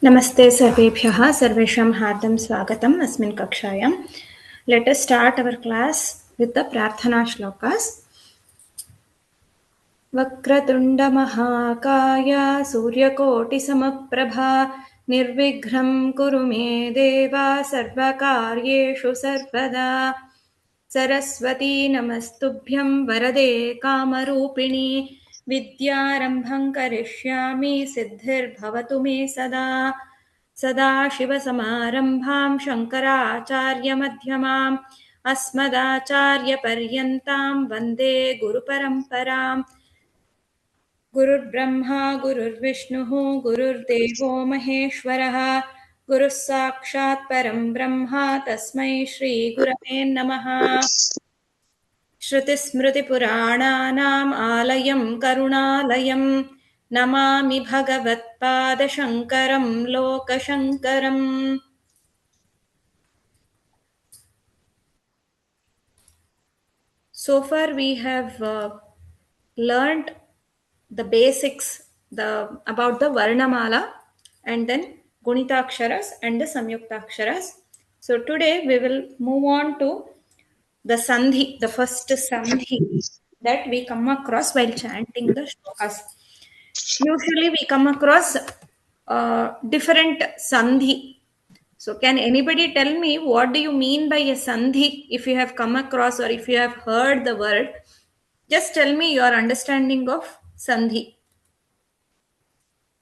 Namaste सर्वेभ्यः सर्वेषां हार्दं स्वागतम् अस्मिन् कक्षायां. Let us start our class with the प्रार्थना श्लोकास्. वक्रतुण्डमहाकाय सूर्यकोटिसमप्रभा निर्विघ्नं कुरु मे देव सर्वकार्येषु सर्वदा. सरस्वती नमस्तुभ्यं वरदे कामरूपिणी विद्यारम्भं करिष्यामि सिद्धिर्भवतु मे सदा. सदाशिवसमारम्भां शङ्कराचार्यमध्यमाम् अस्मदाचार्यपर्यन्तां वन्दे गुरुपरम्पराम्. गुरुर्ब्रह्मा गुरुर्विष्णुः गुरुर्देवो महेश्वरः गुरुः साक्षात् परं ब्रह्म तस्मै श्रीगुरवे नमः. श्रुतिस्मृतिपुराणानाम् आलयं करुणालयं Namami भगवत्पादशङ्करं लोकशङ्करम्. So far we have learned the basics about the Varnamala and then Gunitaksharas and the Samyuktaksharas. So today we will move on to the Sandhi, the first Sandhi that we come across while chanting the shlokas. Usually we come across different Sandhi. So can anybody tell me what do you mean by a Sandhi? If you have come across or if you have heard the word, just tell me your understanding of Sandhi.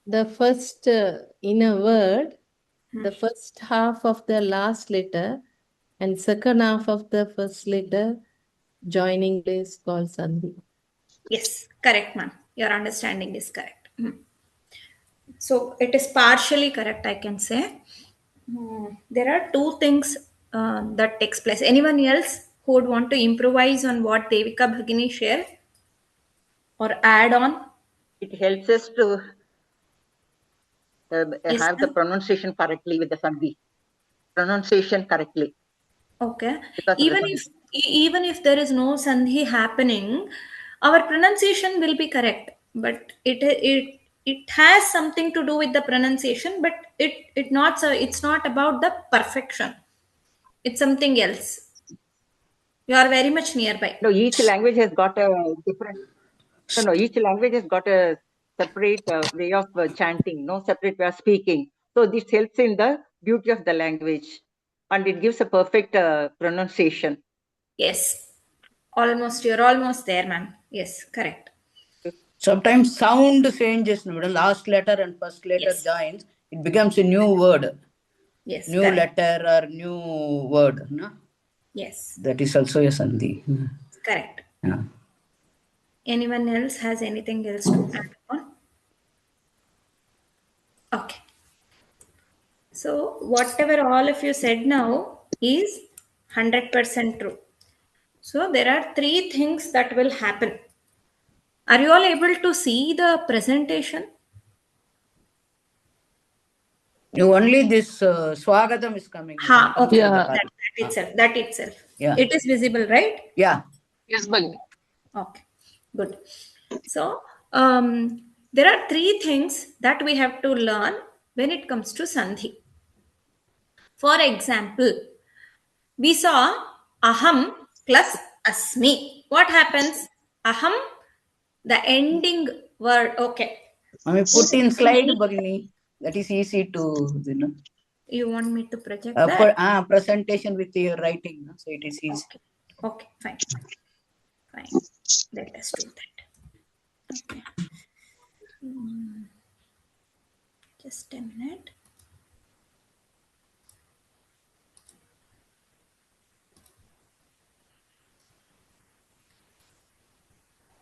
The first in a word, the first half of the last letter and second half of the first letter joining is called Sandhi. Yes, correct, ma'am. Your understanding is correct. So it is partially correct, I can say. There are two things that takes place. Anyone else who would want to improvise on what Devika Bhagini shared or add on? It helps us to have the pronunciation correctly with the Sandhi. Pronunciation correctly. Okay. Even if there is no Sandhi happening, our pronunciation will be correct. But it has something to do with the pronunciation, but it's not about the perfection. It's something else. You are very much nearby. No, each language has got a different. No, each language has got a separate way of chanting, no separate way of speaking. So this helps in the beauty of the language, and it gives a perfect pronunciation. Yes, you're almost there, ma'am. Yes, correct. Sometimes sound changes, last letter and first letter joins, it becomes a new word. Yes, new correct. letter or new word, no? Yes, That is also a Sandhi. correct. Yeah. Anyone else has anything else to add on? Okay. So whatever all of you said now is 100% true. So there are three things that will happen. Are you all able to see the presentation? Only this Swagatam is coming. Okay. Yeah. That itself. Yeah. It is visible, right? Yeah. Yes, Bhagini. Okay, good. So there are three things that we have to learn when it comes to Sandhi. For example, we saw aham plus asmi. What happens? Aham, the ending word. Okay. I mean, put in slide, Bhagini. That is easy to, You want me to project that? Presentation with your writing. So it is easy. Okay, fine. Let us do that. Okay. Just a minute.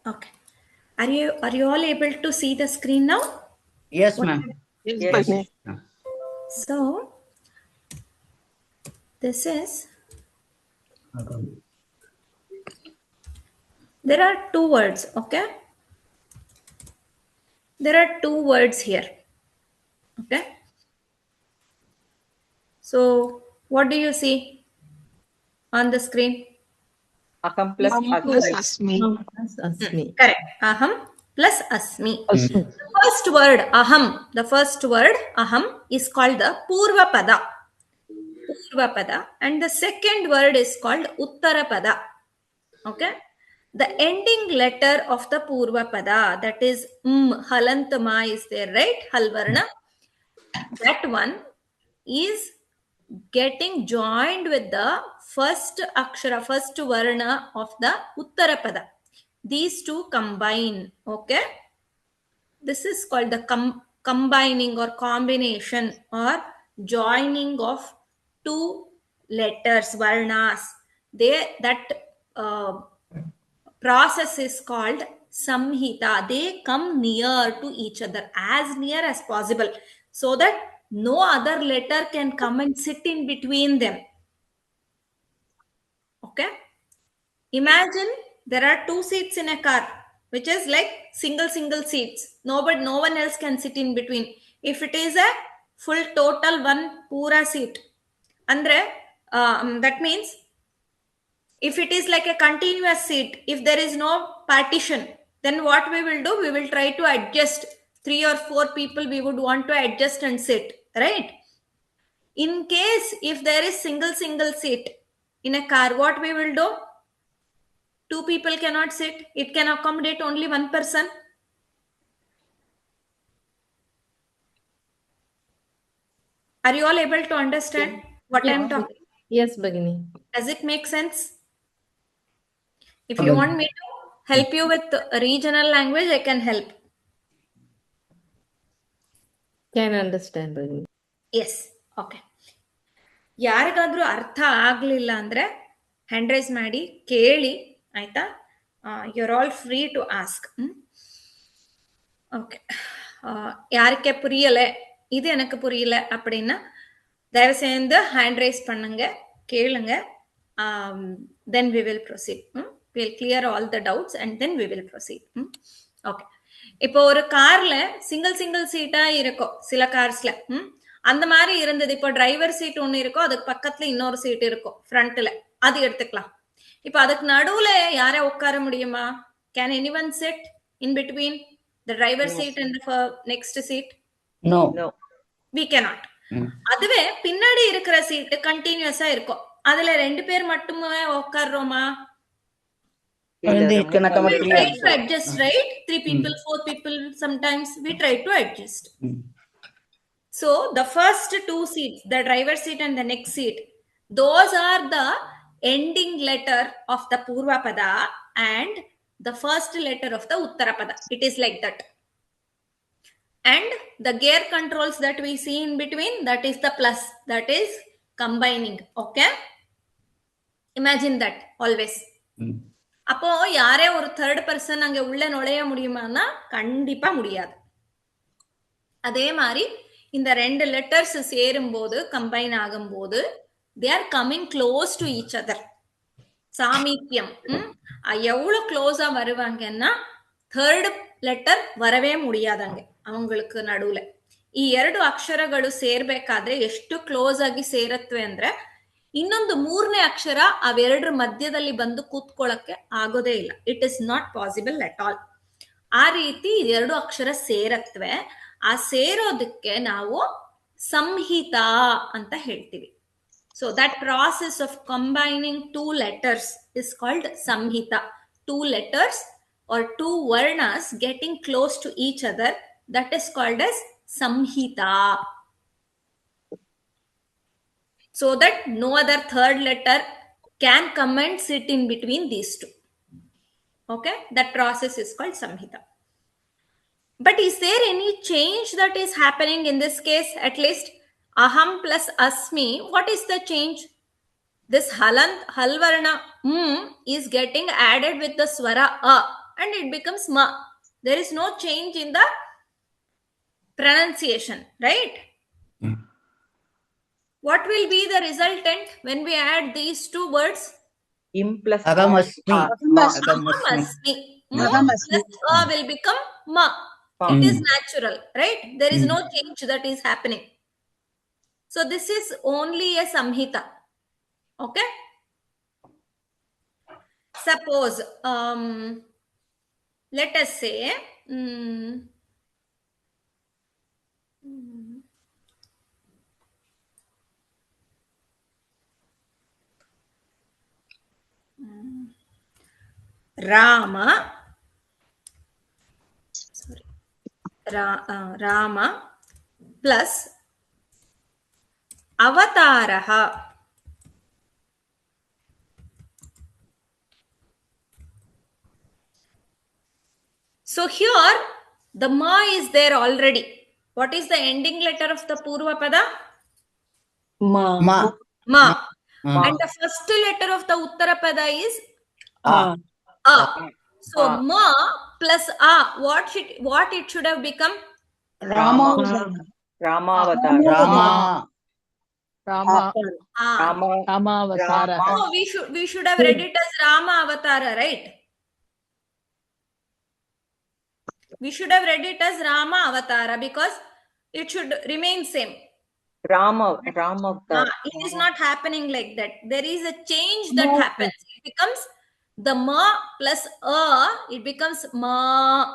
Okay. Are you all able to see the screen now? Yes, ma'am. Yes, Bhagini. So this is, there are two words, okay? There are two words here, okay? So what do you see on the screen? Aham plus Aham plus asmi. Asmi. Correct. Aham plus asmi. Asmi. So first word aham, the first word aham is called the Purva Pada. Purva Pada. And the second word is called Uttara Pada. Okay. The ending letter of the Purva Pada, that is Halantama is there, right? Halvarna. That one is getting joined with the first akshara, first varna of the Uttara Pada. These two combine. Okay. This is called the combining or combination or joining of two letters, varnas. That process is called samhita. They come near to each other, as near as possible, so that no other letter can come and sit in between them. Okay. Imagine there are two seats in a car, which is like single seats. No one else can sit in between. If it is a full total one pura seat, andre that means if it is like a continuous seat, if there is no partition, then what we will do, we will try to adjust. 3 or 4 people we would want to adjust and sit, right? In case if there is single seat in a car, what we will do? 2 people cannot sit. It can accommodate only one person. Are you all able to understand what I am talking? Yes, Bhagini. Does it make sense? If you want me to help you with regional language, I can help. Can understand, Bhagini. Yes. Okay. ಯಾರಿಗಾದ್ರೂ ಅರ್ಥ ಆಗ್ಲಿಲ್ಲ ಅಂದ್ರೆ hand raise ಮಾಡಿ ಕೇಳಿ, ಆಯ್ತಾ? You're all free to ask. Okay. யாருக்கே புரியல, இது எனக்கு புரியல அப்படின்னா தயவு செய்து ஹேண்ட் ரைஸ் பண்ணுங்க, கேளுங்க. Then we will proceed. Will clear all the doubts and then we will proceed. Okay. இப்போ ஒரு கார்ல சிங்கிள் சீட்டா இருக்கும் சில கார்ஸ்ல. அந்த மாதிரி இருந்தது. இப்போ டிரைவர் சீட் ஒண்ணு இருக்கும், அதுக்கு பக்கத்துல இன்னொரு சீட் இருக்கும் ஃப்ரண்ட்ல, அது எடுத்துக்கலாம். இப்போ அதுக்கு நடுவுல யாரை உட்கார முடியுமா? Can anyone sit in between the driver seat and the next seat? No. We cannot. அதுவே பின்னாடி இருக்கிற சீட் கண்டினியூஸா இருக்கும், அதுல 2 பேர் மட்டுமே உட்கார்றோமா? It cannot come We try to adjust, right? 3 people, 4 people, sometimes we try to adjust. So the first 2 seats, the driver seat and the next seat, those are the ending letter of the Purva Pada and the first letter of the Uttara Pada. It is like that. And the gear controls that we see in between, that is the plus, that is combining. Okay. Imagine that always. அப்போ யாரே ஒரு third person அங்க உள்ள நுழைய முடியுமானா கண்டிப்பா முடியாது. அதே மாதிரி இந்த 2 லெட்டர்ஸ் சேரும் போது, கம்பைன் ஆகும் போது, they are coming close to each other. சாமீத்தியம். எவ்வளவு க்ளோஸா வருவாங்கன்னா ಥರ್ಡ್ ಲೆಟರ್ வரவே முடியாதாங்க ಅವங்களுக்கு ನಡುವೆ. ಈ 2 ಅಕ್ಷರಗಳು ಸೇರ್ಬೇಕಾದ್ರೆ ಎಷ್ಟು ಕ್ಲೋಸ್ ಆಗಿ ಸೇರತ್ವೆ ಅಂದ್ರೆ ಇನ್ನೊಂದು 3ನೇ ಅಕ್ಷರ ಅವೆರಡರ ಮಧ್ಯದಲ್ಲಿ ಬಂದು ಕೂತ್ಕೊಳ್ಳಕ್ಕೆ ಆಗೋದೇ ಇಲ್ಲ. It is not possible at all. ಆ ರೀತಿ 2 ಅಕ್ಷರ ಸೇರತ್ವೆ. ಆ ಸೇರೋದಕ್ಕೆ ನಾವು ಸಂಹಿತಾ ಅಂತ ಹೇಳ್ತೀವಿ. So that process of combining 2 letters is called samhita. 2 letters or 2 varnas getting close to each other, that is called as samhita. So that no other third letter can come and sit in between these two. Okay, that process is called samhita. But is there any change that is happening in this case? At least aham plus asmi, what is the change? This halvarna is getting added with the swara a and it becomes ma. There is no change in the pronunciation, right? What will be the resultant when we add these 2 words? Im plus Agamasmi. Ahamasmi. Plus a will become ma. It is natural, right? There is no change that is happening. So this is only a samhita. Okay. Suppose let us say Rama. Sorry. Rama plus Avataraha. So here the ma is there already. What is the ending letter of the Purva Pada? Ma. Ma. Ma. And the first letter of the Uttara Pada is A. A. So ma plus A, what it should have become? Rama. Ramavatar. Rama. Rama. Rama. Ramavatara. No, we should have read it as Rama Avatara, right? We should have read it as Rama Avatara because it should remain same. Rama. It is not happening like that. There is a change that happens. It becomes the ma plus a, it becomes ma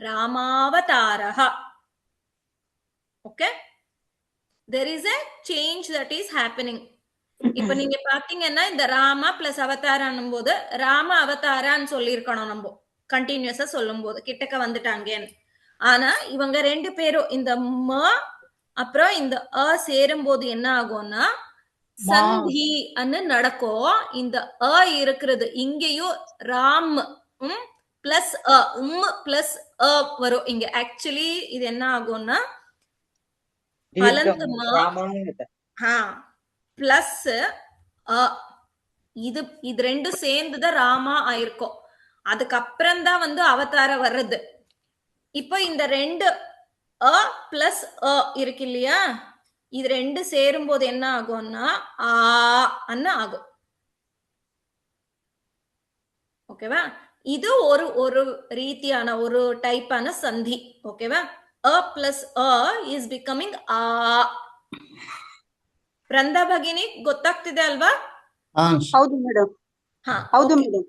Ramavataraha. Okay? There is a change that is happening. இப்ப நீங்க பாத்தீங்கன்னா இந்த Rama plus அவதாரான்னும் போது ராம அவதாரான்னு சொல்லியிருக்கணும் நம்ம கண்டினியூஸா சொல்லும் போது கிட்டக்க வந்துட்டாங்கன்னு. ஆனா இவங்க ரெண்டு பேரும் இந்த ம அப்புறம் இந்த அ சேரும் போது என்ன ஆகும்னா சந்தி அன்னு நடக்கும். இந்த அ இருக்கிறது இங்கேயும் ராம் பிளஸ் அ பிளஸ் அ வரும் இங்க. ஆக்சுவலி இது என்ன ஆகும்னா பலந்து பிளஸ் இது ரெண்டும் சேர்ந்துதான் ராமா ஆயிருக்கும். அதுக்கப்புறம் தான் வந்து அவதார வர்றது. இப்போ இந்த ரெண்டு அ பிளஸ் அ இருக்கு இல்லையா, இது ரெண்டு சேரும் போது என்ன ஆகும்னா ஆன்னு ஆகும். ஓகேவா? இது ஒரு ரீதியான ஒரு டைப்பான சந்தி. ஓகேவா? அ பிளஸ் அ இஸ் பிகமிங் ஆ. ವೃಂದಾ ಭಗಿನಿ ಗೊತ್ತಾಗ್ತಿದೆ ಅಲ್ವಾ? ಹೌದು ಮೇಡಮ್. ಹೌದು ಮೇಡಮ್.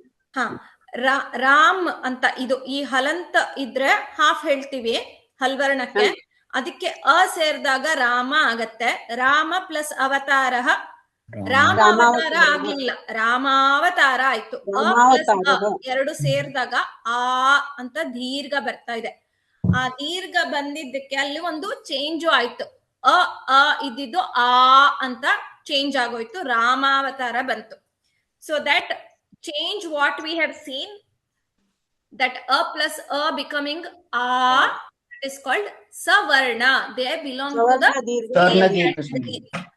ರಾಮ್ ಅಂತ ಇದು ಈ ಹಲಂತ ಇದ್ರೆ ಹಾಫ್ ಹೇಳ್ತೀವಿ ಹಲ್ವರ್ಣಕ್ಕೆ. ಅದಕ್ಕೆ ಅ ಸೇರಿದಾಗ ರಾಮ ಆಗತ್ತೆ. ರಾಮ ಪ್ಲಸ್ ಅವತಾರ ರಾಮಾವತಾರ ಆಗ್ಲಿಲ್ಲ, ರಾಮಾವತಾರ ಆಯ್ತು. ಅ ಪ್ಲಸ್ ಎರಡು ಸೇರಿದಾಗ ಆ ಅಂತ ದೀರ್ಘ ಬರ್ತಾ ಇದೆ. ಆ ದೀರ್ಘ ಬಂದಿದ್ದಕ್ಕೆ ಅಲ್ಲಿ ಒಂದು ಚೇಂಜು ಆಯ್ತು. ಅ ಇದ್ದಿದ್ದು ಆ ಅಂತ ಚೇಂಜ್ ಆಗೋಯ್ತು, ರಾಮಾವತಾರ ಬಂತು. So that change what we have seen, that a plus a becoming a, that is called savarna. They belong to the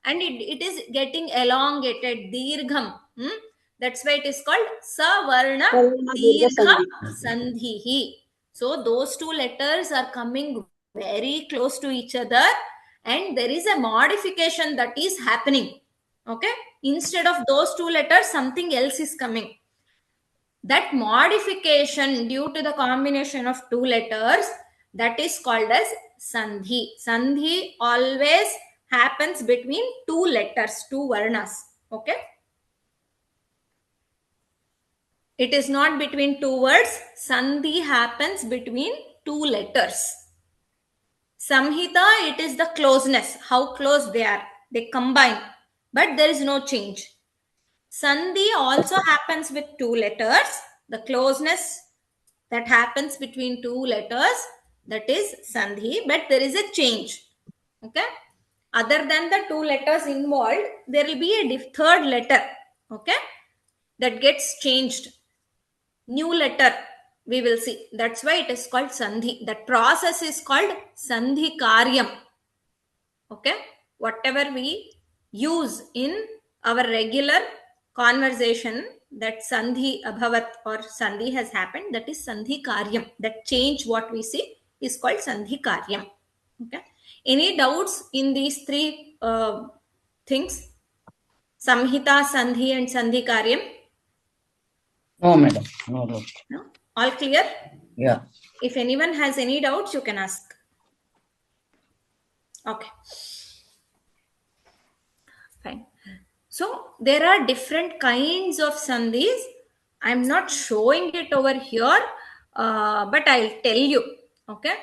and it is getting elongated, dirgham. That's why it is called savarna dirgha sandhihi. So those two letters are coming very close to each other and there is a modification that is happening. Okay, instead of those two letters something else is coming. That modification due to the combination of two letters, that is called as sandhi. Sandhi always happens between two letters, two varnas. Okay, it is not between two words. Sandhi happens between two letters. Samhita, it is the closeness, how close they are, they combine, but there is no change. Sandhi also happens with two letters. The closeness that happens between two letters, that is sandhi, but there is a change. Okay, other than the two letters involved, there will be a third letter. Okay, that gets changed, new letter we will see. That's why it is called sandhi. That process is called sandhi karyam. Okay, whatever we use in our regular conversation, that sandhi abhavat or sandhi has happened, that is sandhi karyam. That change what we see is called sandhi karyam. Okay, any doubts in these three things, samhita, sandhi and sandhi karyam? No madam, no doubt. No? All clear? Yeah. If anyone has any doubts, you can ask. Okay, fine. So there are different kinds of sandhis. I'm not showing it over here, but I'll tell you. Okay,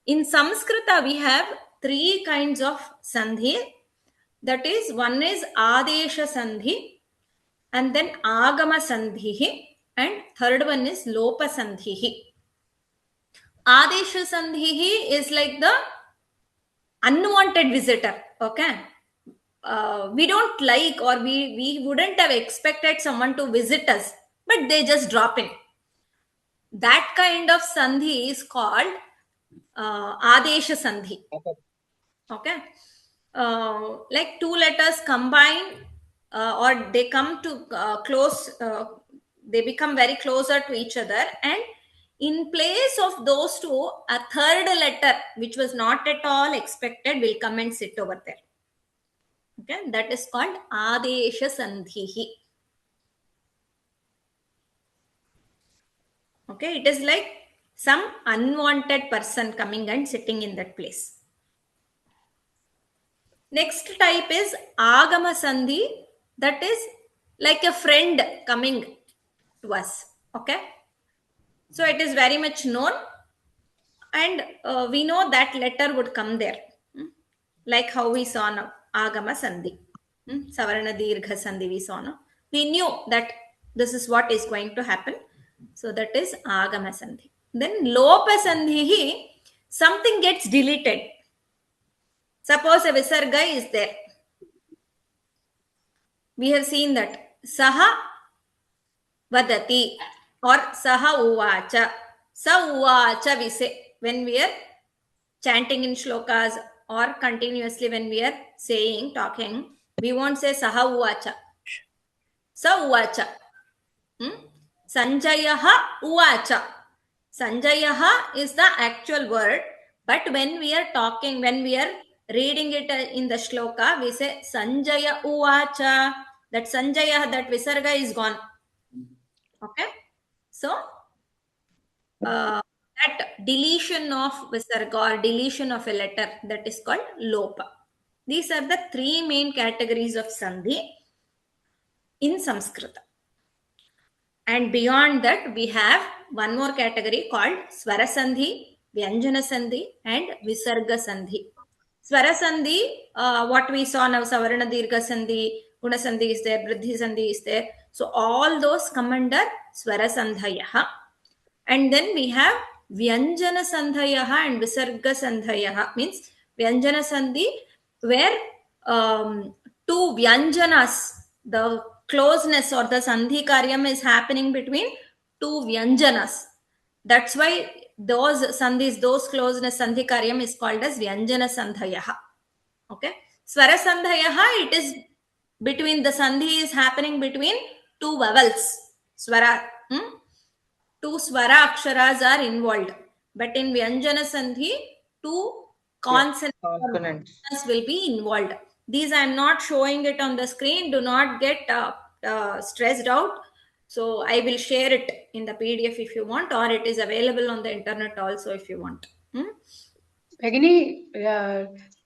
in Sanskrita we have three kinds of sandhi. That is, one is adesha sandhi, and then agama sandhi, and third one is Lopa Sandhihi. Adesha Sandhihi is like the unwanted visitor. Okay. We don't like, or we wouldn't have expected someone to visit us, but they just drop in. That kind of sandhi is called Adesha Sandhi. Okay. Like two letters combine or they come to close, they become very closer to each other, and in place of those two, a third letter which was not at all expected will come and sit over there. Okay, that is called Adesha Sandhihi. Okay, it is like some unwanted person coming and sitting in that place. Next type is Agama Sandhi, that is like a friend coming to us. Okay, so it is very much known, and we know that letter would come there. Like how we saw now, Agama Sandhi. Savarana Dirgha Sandhi we saw now. We knew that this is what is going to happen. So that is Agama Sandhi. Then Lopa Sandhi, something gets deleted. Suppose a Visarga is there. We have seen that Saha Vadati or Saha Uvacha. Sa Uvacha we say when we are chanting in shlokas or continuously when we are saying, talking, we won't say Saha Uvacha. Sa Uvacha. Sanjayaha Uvacha. Sanjayaha is the actual word, but when we are talking, when we are reading it in the shloka, we say Sanjaya Uvacha. That Sanjaya, that Visarga is gone. Okay. So, that deletion of Visarga or deletion of a letter, that is called Lopa. These are the three main categories of Sandhi in Sanskrit. And beyond that, we have one more category called Swara Sandhi, Vyanjana Sandhi, and Visarga Sandhi. Swara Sandhi, what we saw now, Savarana Dirgha Sandhi, Guna Sandhi is there, Vriddhi Sandhi is there. So all those come under Swara Sandhayaha. And then we have Vyanjana Sandhayaha and Visarga Sandhayaha, means Vyanjana Sandhi, where two Vyanjanas, the closeness or the Sandhi Karyam is happening between two Vyanjanas. That's why those Sandhis, those closeness Sandhi Karyam is called as Vyanjana Sandhayaha. Okay. Swara Sandhayaha, it is between the Sandhi is happening between two vowels. Swara. Two Swara Aksharas are involved. But in Vyanjana Sandhi, two consonants will be involved. These I am not showing it on the screen. Do not get stressed out. So I will share it in the PDF if you want, or it is available on the internet also if you want. Begini,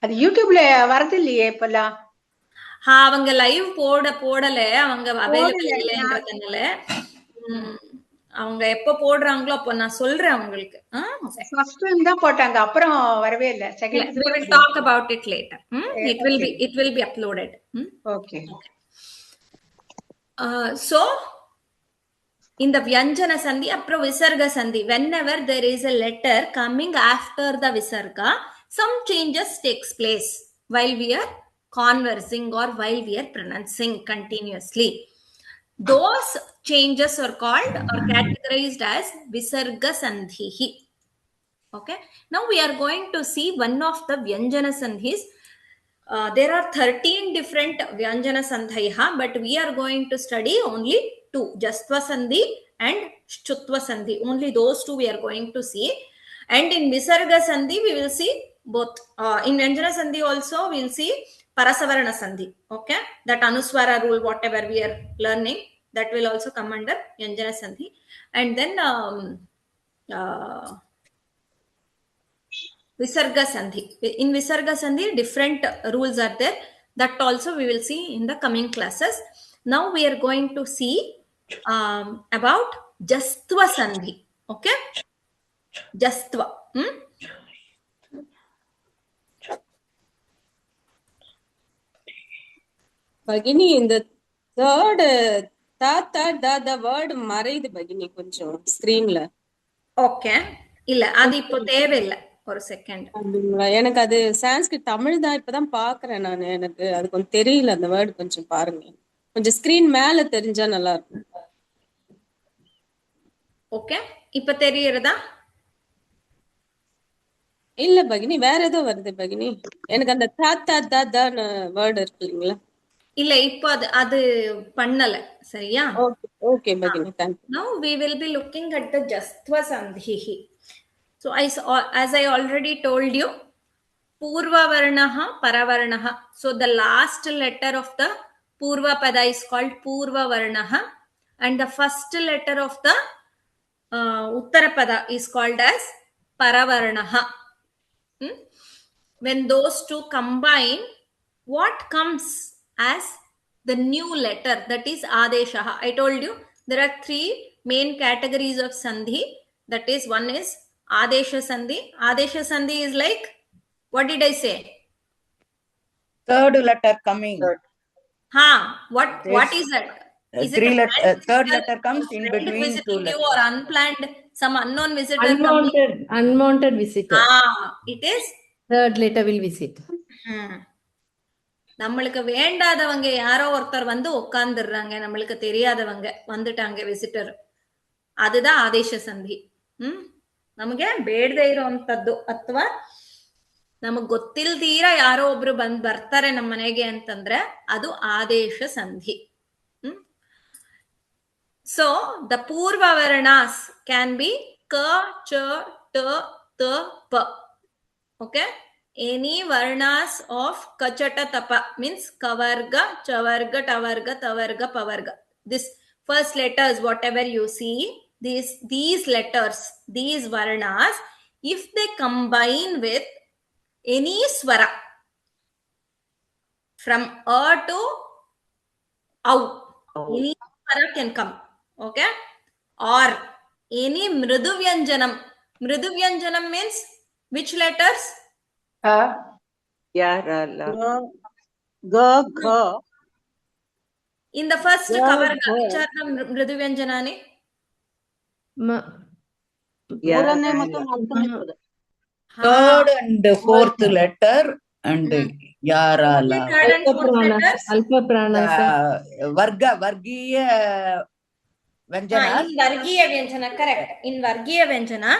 அது யூடியூப்ல வரது இல்லையே இப்பெல்லாம். அவங்க live போடல, அவங்க available இல்லைன்றதுனால அவங்க எப்ப போடுறாங்களோ அப்ப நான் சொல்றேன் உங்களுக்கு. ஃபர்ஸ்ட் டைம் தான் போட்டாங்க, அப்புறம் வரவே இல்ல. Second we will talk about it later. It will be uploaded. Okay. So in the Vyanjana Sandhi, apro Visarga Sandhi, whenever there is a letter coming after the Visarga, some changes takes place while we are conversing or while we are pronouncing continuously. Those changes are called or categorized as Visarga Sandhihi. Okay. Now we are going to see one of the Vyanjana Sandhis. There are 13 different Vyanjana Sandhiha, but we are going to study only two, Jastva Sandhi and Shchutva Sandhi. Only those two we are going to see. And in Visarga Sandhi, we will see both. In Vyanjana Sandhi also, we will see Parasavarana Sandhi. Okay. That Anuswara rule, whatever we are learning, that will also come under Vyanjana Sandhi. And then Visarga Sandhi. In Visarga Sandhi, different rules are there. That also we will see in the coming classes. Now we are going to see about Jastva Sandhi. Okay? Jastva. Bhagini, in the third the word மறையுது பகினி கொஞ்சம் ஸ்கிரீன்ல. Okay, இல்ல அது இப்போ தேவையில்லை. ஒரு second. அப்படிங்களா? எனக்கு அது சான்ஸ்கிரிட் தமிழ் தான் இப்பதான் பாக்குறேன் நான். எனக்கு அது கொஞ்சம் தெரியல, அந்த வேர்டு கொஞ்சம் பாருங்க. கொஞ்சம் ஸ்கிரீன் மேல தெரிஞ்சா நல்லா இருக்கும். ஓகே, இப்ப தெரியுறதா? இல்ல பகினி, வேற ஏதோ வருது பகினி. எனக்கு அந்த தான்னு வேர்டு இருக்கு இல்லைங்களா? இல்ல, இப்போ அது அது பண்ணல. சரியா? ஓகே ஓகே பகினி, thank you. Now we will be looking at the Jastva Sandhihi. So as I already told you, Purva Varnaha, Paravarnaha. So the last letter of the Purva Pada is called Purva Varnaha, and the first letter of the Uttara Pada is called as Paravarnaha. When those two combine, what comes as the new letter, that is Adeshaha. I told you there are three main categories of Sandhi. That is, one is Adesha Sandhi. Adesha Sandhi is like, what did I say? Third letter coming. What is that? Is it a friend third visitor, letter comes in friend between two visiting you, letters. or unplanned, some unknown visitor coming? Unwanted visitor. It is Third letter will visit. நம்மளுக்கு வேண்டாதவங்க யாரோ ஒருத்தர் வந்து உட்கார்ந்துடுறாங்க, நம்மளுக்கு தெரியாதவங்க வந்துட்டாங்க visitor, அதுதான் ಆದೇಶ ಸಂಧಿ. ನಮಗೆ ಬೇಡದೇ ಇರೋಂಥದ್ದು ಅಥವಾ ನಮಗ್ ಗೊತ್ತಿಲ್ದೀರ ಯಾರೋ ಒಬ್ರು ಬರ್ತಾರೆ ನಮ್ಮ ಮನೆಗೆ ಅಂತಂದ್ರೆ ಅದು ಆದೇಶ ಸಂಧಿ. ಸೊ ದ ಪೂರ್ವ ವರ್ಣಾಸ್ ಕ್ಯಾನ್ ಬಿ ಕ, ಚ, ಟ, ತ, ಪ. Okay, any varnas of kachata tapa means kavarga, chavarga, tavarga, tavarga, pavarga. This first letters, whatever you see, these letters, these varnas, if they combine with any swara from a to au, any swara can come. Okay, or any mridu vyanjanam. Mridu vyanjanam means which letters? Yeah, la. Ga, gha. In the first kavarga, which are the mridu vyanjanani? Third and fourth letter and yarala. Third and fourth letters? Alpa pranasa. Vargiya Vyanjana. In Vargiya Vyanjana, correct. In Vargiya Vyanjana,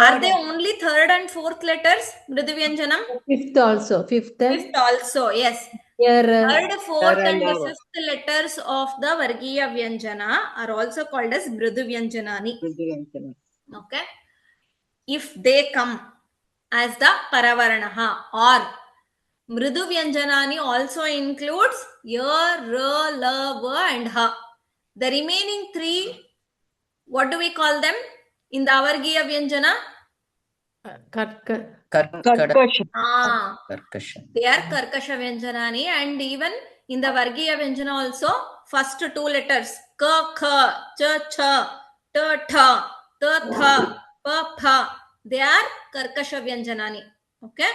are they only third and fourth letters, mridu vyanjanam? Fifth also. Fifth also, yes. Here, Third, fourth and the fifth letters of the Vargiya Vyanjana are also called as mridu vyanjanani. Okay. If they come as the Paravarnaha, or mridu vyanjanani also includes ya, ra, la, va and ha. The remaining three, what do we call them in the Avargiya Vyanjana? Karkasha. They are Karkasha Vyanjanani, and even in the Vargiya Vyanjana also, first two letters ka, kha, cha, cha, ta, tha, ta, tha, pa, pha, they are Karkasha Vyanjanani. Okay,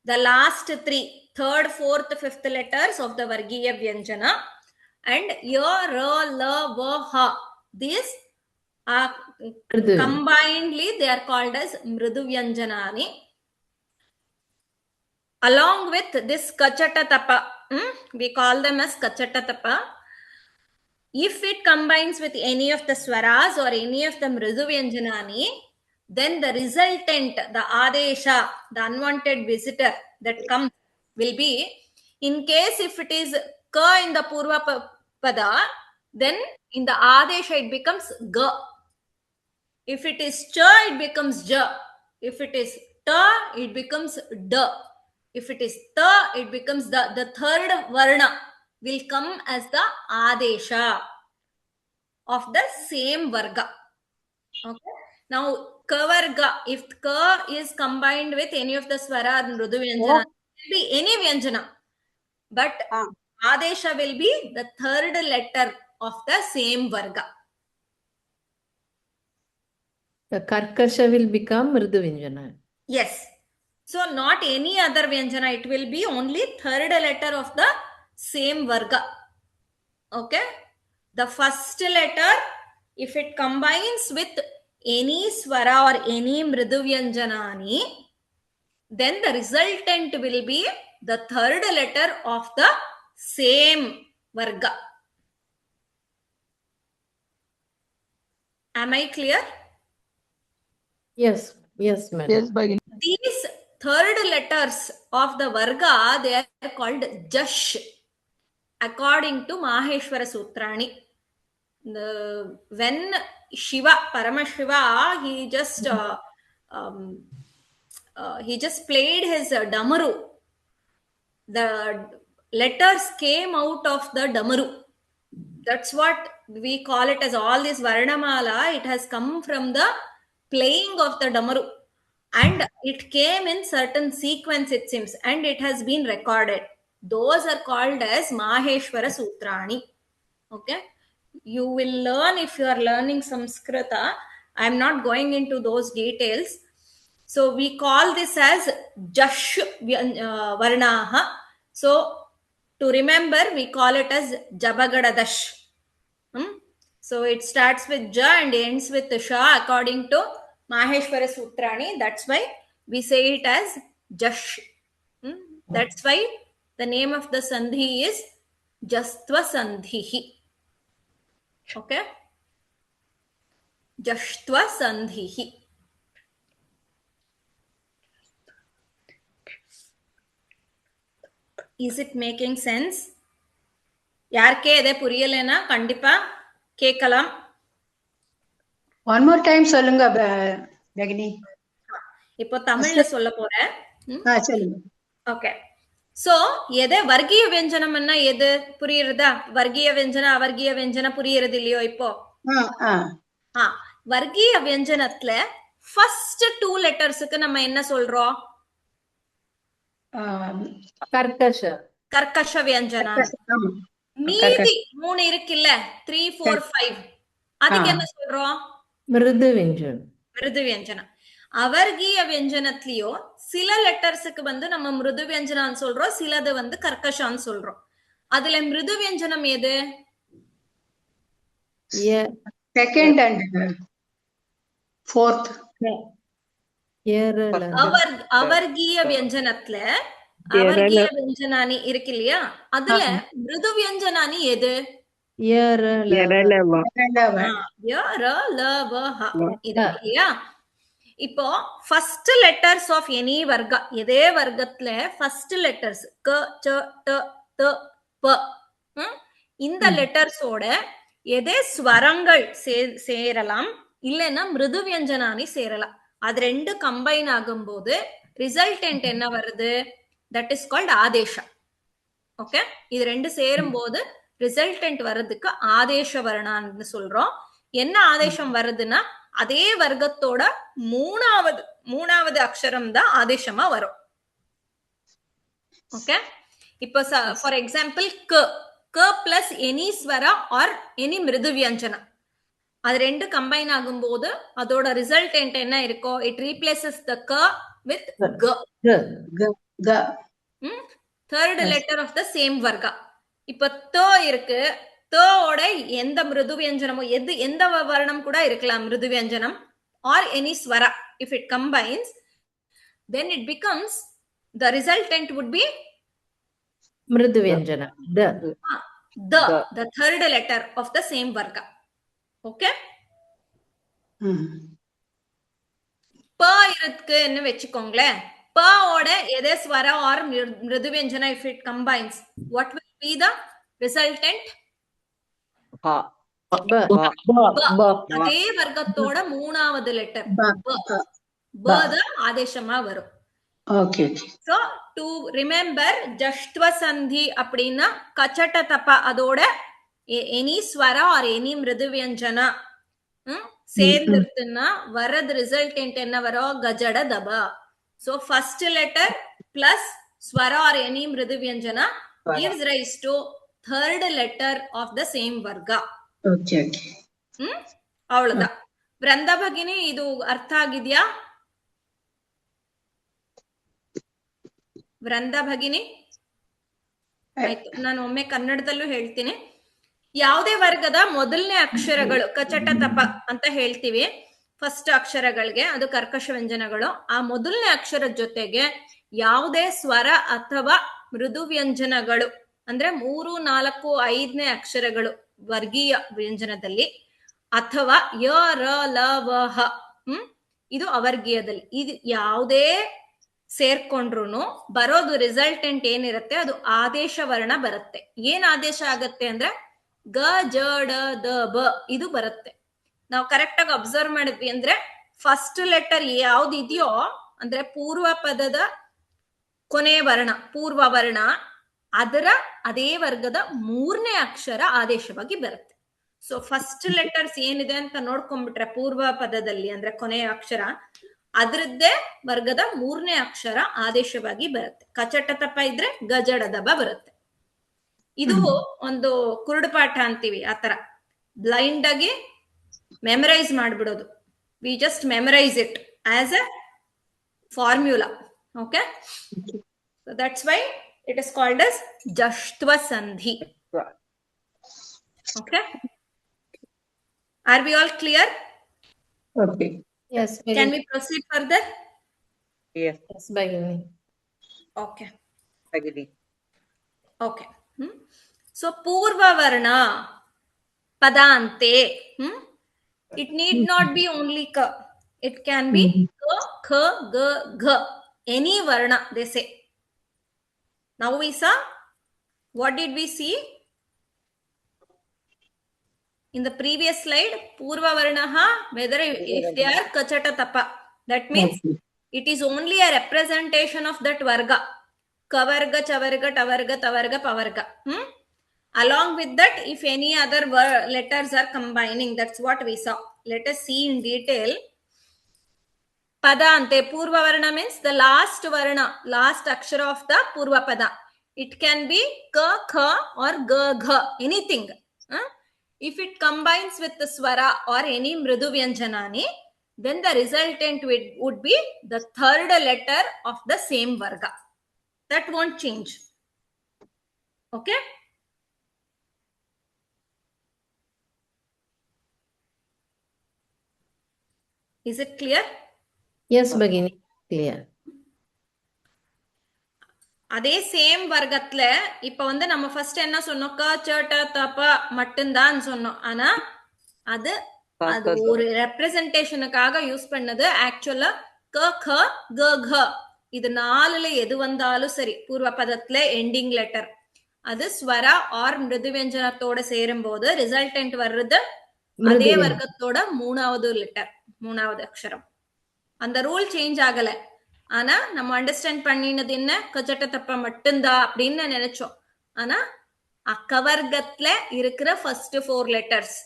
the last three, third, fourth, fifth letters of the Vargiya Vyanjana, and ya, ra, la, va, ha, these are combinedly they are called as mridu vyanjanani. Along with this kachata tapa, we call them as kachata tapa. If it combines with any of the swaras or any of the mridu vyanjanani, then the resultant, the adesha, the unwanted visitor that comes will be, in case if it is ka in the purva pada, then in the adesha it becomes ga. If it is cha, it becomes ja. If it is ta, it becomes da. If it is ta, it becomes the. The third varna will come as the adesha of the same varga. Okay. Now, ka varga, if ka is combined with any of the swara or mridu vyanjana, it will be any vyanjana. But adesha will be the third letter of the same varga. The Karkasha will become mridu vyanjana. Yes. So not any other vyanjana, it will be only third letter of the same varga. Okay. The first letter, if it combines with any swara or any mriduvyanjanani, then the resultant will be the third letter of the same varga. Am I clear? Yes, yes, madam. Yes, Bhagini. These third letters of the varga, they are called jash according to Maheshwara Sutrani. When Shiva, Paramashiva, he just played his damaru. The letters came out of the damaru. That's what we call it as all this Varnamala. It has come from the playing of the damaru. And it came in certain sequence, it seems, and it has been recorded. Those are called as Maheshwara Sutrani. Okay, you will learn if you are learning Samskrita. I'm not going into those details. So we call this as Jash Varnaha. So to remember, we call it as Jabagadadash. So it starts with Ja and ends with Sha according to Maheshwara Sutrani. That's why we say it as Jash. That's why the name of the Sandhi is Jastva Sandhihi. Okay? Jashtva Sandhihi. Is it making sense? யாருக்கே எதை புரியலைன்னா கண்டிப்பா கேட்கலாம். One more time சொல்லுங்க பகினி. இப்போ தமிழ்ல சொல்ல போறேன். சொல்லுங்க. Okay. So எதை வர்க்கீய வியஞ்சனம்னா எது புரியுறதா? வர்க்கீய வியஞ்சன அவர்கீய வியஞ்சன புரியுறது இல்லையோ இப்போ? வர்க்கீய வியஞ்சனத்துல ஃபர்ஸ்ட் 2 லெட்டர்ஸ்க்கு நம்ம என்ன சொல்றோம்? கர்க்கஷ. கர்க்கஷ வியஞ்சனா. மீதி 3 இருக்குல்ல 3 4 5 அதுக்கு என்ன சொல்றோம்? மிருது வியஞ்சனம். மிருது வியஞ்சனம். அவர்கீய வியஞ்சனத்திலயோ சில லெட்டர்ஸுக்கு வந்து நம்ம மிருது வியஞ்சனான்னு சொல்றோம், சிலது வந்து கர்க்கஷான்னு சொல்றோம். அதுல மிருது வியஞ்சனம் எது? Second and fourth. அவர்கீய வியஞ்சனத்துல அவர்கீய வியஞ்சனானி இருக்கு இல்லையா, அதுல மிருது வியஞ்சனானி எது? இப்போ ஃபர்ஸ்ட் லெட்டர்ஸ் ஆஃப் எனி வர்க்கா, எதே வர்க்கத்துல ஃபர்ஸ்ட் லெட்டர்ஸ் க ச ட த ப, இந்த லெட்டர்ஸோட எதே ஸ்வரங்கள் சேரலாம், இல்லைன்னா மிருது வியஞ்சனானி சேரலாம். அது ரெண்டு கம்பைன் ஆகும்போது ரிசல்டன்ட் என்ன வருது? தட் இஸ் கால்ட் ஆதேஷா. ஓகே, இது ரெண்டு சேரும் போது ரிசல்டன்ட் வர்றதுக்கு ஆதேஷ வர்ணான்னு சொல்றோம். என்ன ஆதேசம் வருதுன்னா அதே வர்க்கத்தோட மூணாவது அக்ஷரம் தான் ஆதேசமா வரும். ஓகே, இப்போ ஃபார் எக்ஸாம்பிள் க பிளஸ் எனி ஸ்வரா ஆர் எனி மிருது வியஞ்சனா, அது ரெண்டு கம்பைன் ஆகும் போது அதோட ரிசல்டன்ட் என்ன இருக்கோ? இட் ரீப்ளேசஸ் த க வித் க. Third letter of the same வர்க்கா. இப்ப த இருக்கு, தோட எந்த மிருது வியஞ்சனமோ எந்த வர்ணம் கூட இருக்கலாம், மிருது வியஞ்சனம் ஆர் எனி ஸ்வரா. If it combines, then it becomes the resultant would be மிருது வியஞ்சனம். the third letter of the same varga. Okay, ப இருக்குன்னு வெச்சுக்கோங்களேன். ப ஓட எதே ஸ்வரா ஆர் மிருது வியஞ்சனா, if it combines, what will be the resultant? அதே வர்க்கத்தோட மூணாவது லெட்டர் ப தான் ஆதேசமா வரும். ஓகே, சோ டு ரிமெம்பர் ஜஷ்ட்வ சந்தி அப்படின்னா கச்சட்ட தப்ப, அதோட எனி ஸ்வரா ஆர் எனி மிருது வியஞ்சனா சேர்ந்துருத்துன்னா வரது ரிசல்டன்ட் என்ன வரும்? கஜட தபா. சோ ஃபர்ஸ்ட் லெட்டர் பிளஸ் ஸ்வரா ஆர் எனி மிருது வியஞ்சனா gives rise to third letter of the same varga. Okay, ಅவ்வளவுதான். ವೃಂದ ಭಗಿನಿ, ಇದು ಅರ್ಥ ಆಗಿದ್ಯಾ? ವೃಂದ ಭಗಿನಿ, ಆಯ್ತು. ನಾನು ಒಮ್ಮೆ ಕನ್ನಡದಲ್ಲೂ ಹೇಳ್ತೀನಿ. ಯಾವುದೇ ವರ್ಗದ ಮೊದಲನೇ ಅಕ್ಷರಗಳು ಕಚಟ ತಪ ಅಂತ ಹೇಳ್ತೀವಿ ಫಸ್ಟ್ ಅಕ್ಷರಗಳಿಗೆ, ಅದು ಕರ್ಕಶ ವ್ಯಂಜನಗಳು. ಆ ಮೊದಲನೇ ಅಕ್ಷರದ ಜೊತೆಗೆ ಯಾವುದೇ ಸ್ವರ ಅಥವಾ ಮೃದು ವ್ಯಂಜನಗಳು ಅಂದ್ರೆ 3, 4, 5ನೇ ಅಕ್ಷರಗಳು ವರ್ಗೀಯ ವ್ಯಂಜನದಲ್ಲಿ, ಅಥವಾ ಯ ರ ಲ ವ ಹ ಇದು ಅವರ್ಗೀಯದಲ್ಲಿ, ಇದು ಯಾವುದೇ ಸೇರ್ಕೊಂಡ್ರು ಬರೋದು ರಿಸಲ್ಟೆಂಟ್ ಏನಿರುತ್ತೆ ಅದು ಆದೇಶ ವರ್ಣ ಬರುತ್ತೆ. ಏನ್ ಆದೇಶ ಆಗತ್ತೆ ಅಂದ್ರೆ ಗ ಜ ಡ ದ ಬ ಇದು ಬರುತ್ತೆ. ನಾವು ಕರೆಕ್ಟ್ ಆಗಿ ಅಬ್ಸರ್ವ್ ಮಾಡಿದ್ವಿ ಅಂದ್ರೆ ಫಸ್ಟ್ ಲೆಟರ್ ಯಾವ್ದು ಇದೆಯೋ ಅಂದ್ರೆ ಪೂರ್ವ ಪದದ ಕೊನೆ ವರ್ಣ ಪೂರ್ವ ವರ್ಣ, ಅದರ ಅದೇ ವರ್ಗದ 3ನೇ ಅಕ್ಷರ ಆದೇಶವಾಗಿ ಬರುತ್ತೆ. ಸೊ ಫಸ್ಟ್ ಲೆಟರ್ಸ್ ಏನಿದೆ ಅಂತ ನೋಡ್ಕೊಂಡ್ಬಿಟ್ರೆ ಪೂರ್ವ ಪದದಲ್ಲಿ ಅಂದ್ರೆ ಕೊನೆಯ ಅಕ್ಷರ ಅದರದ್ದೇ ವರ್ಗದ 3ನೇ ಅಕ್ಷರ ಆದೇಶವಾಗಿ ಬರುತ್ತೆ. ಕಚಟ ತಪ ಇದ್ರೆ ಗಜಡ ದಬ ಬರುತ್ತೆ. ಇದು ಒಂದು ಕುರುಡು ಪಾಠ ಅಂತೀವಿ, ಆತರ ಬ್ಲೈಂಡ್ ಆಗಿ ಮೆಮರೈಸ್ ಮಾಡ್ಬಿಡೋದು. We just memorize it as a formula. Okay, so that's why it is called as ಜಷ್ಟ್ವ ಸಂಧಿ. Okay, are we all clear? Okay. Yes, Can we proceed further? Yes, yes, Bhagini. Okay, agree. okay. So purva varna padante, it need not be only ka, it can be ka, kha, ga, gha, any varna they say. Now we saw, what did we see in the previous slide? Purva varnaha, whether if they are kachata tapa, that means it is only a representation of that varga. Kavarga, chavarga, tavarga, tavarga, pavarga. Along with that, if any other letters are combining, that's what we saw. Let us see in detail. Padante, purva varna means the last varna, last akshara of the purva pada. It can be ka, kha or ga, gha, anything. If it combines with the swara or any mridu vyanjanani, then the resultant would be the third letter of the same varga. That won't change. Okay? Is it clear? Yes, Bhagini, clear. அதே same வர்க்கத்துல இப்ப வந்து நம்ம first என்ன சொன்னோம், க ச ட த ப மட்டும்தான் சொன்னோம். ஆனா அது அது ஒரு ரெப்ரசன்டேஷனுக்காக யூஸ் பண்ணது. ஆக்சுவலா க க க க இது 4ல எது வந்தாலும் சரி பூர்வ பதத்துல எண்டிங் லெட்டர், அது ஸ்வரா ஆர் மிருது வியஞ்சனத்தோட சேரும் போது ரிசல்டன்ட் வர்றது அதே வர்க்கத்தோட 3வது லெட்டர், 3வது அக்ஷரம். அந்த ரூல் சேஞ்ச் ஆகல. ஆனா நம்ம அண்டர்ஸ்டாண்ட் பண்ணினது என்ன, கச்சட்ட தப்ப மட்டும்தான் அப்படின்னு நினைச்சோம். ஆனா அக்கவர்க்கத்துல இருக்கிற ஃபர்ஸ்ட் 4 லெட்டர்ஸ்,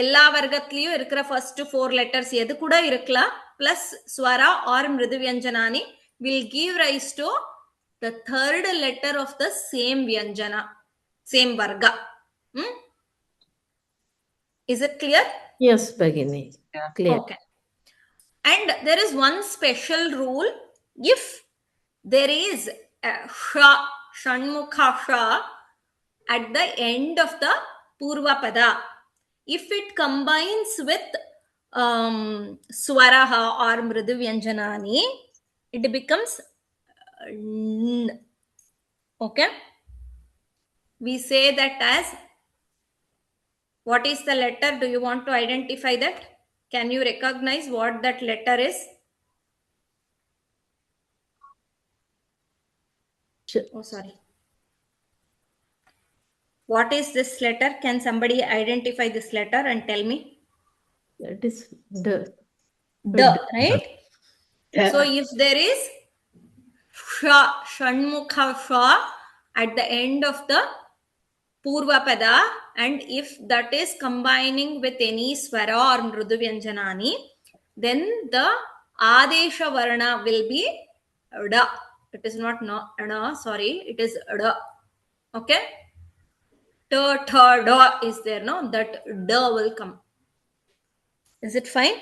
எல்லா வர்க்கத்திலயும் இருக்கிற ஃபர்ஸ்ட் 4 லெட்டர்ஸ் எது கூட இருக்கலாம், பிளஸ் ஸ்வரா ஆர் மிருது வியஞ்சனானி will give rise to the third letter of the same vyanjana, same varga. Is it clear? Yes, Bhagini, clear. Okay. And there is one special rule. If there is a sha, shanmukha sha at the end of the purva pada, if it combines with swaraha or mridu vyanjanani, it becomes n. Okay, we say that as, what is the letter? Do you want to identify that? Can you recognize what that letter is? Oh, sorry. What is this letter? Can somebody identify this letter and tell me? That is the. The, right? So if there is sha, shanmukha sha at the end of the purva pada, and if that is combining with any swara or mrudu vyanjanani, then the adesha varna will be da. It is not no, sorry, it is da. Okay, ta tha da is there, no, that da will come. Is it fine?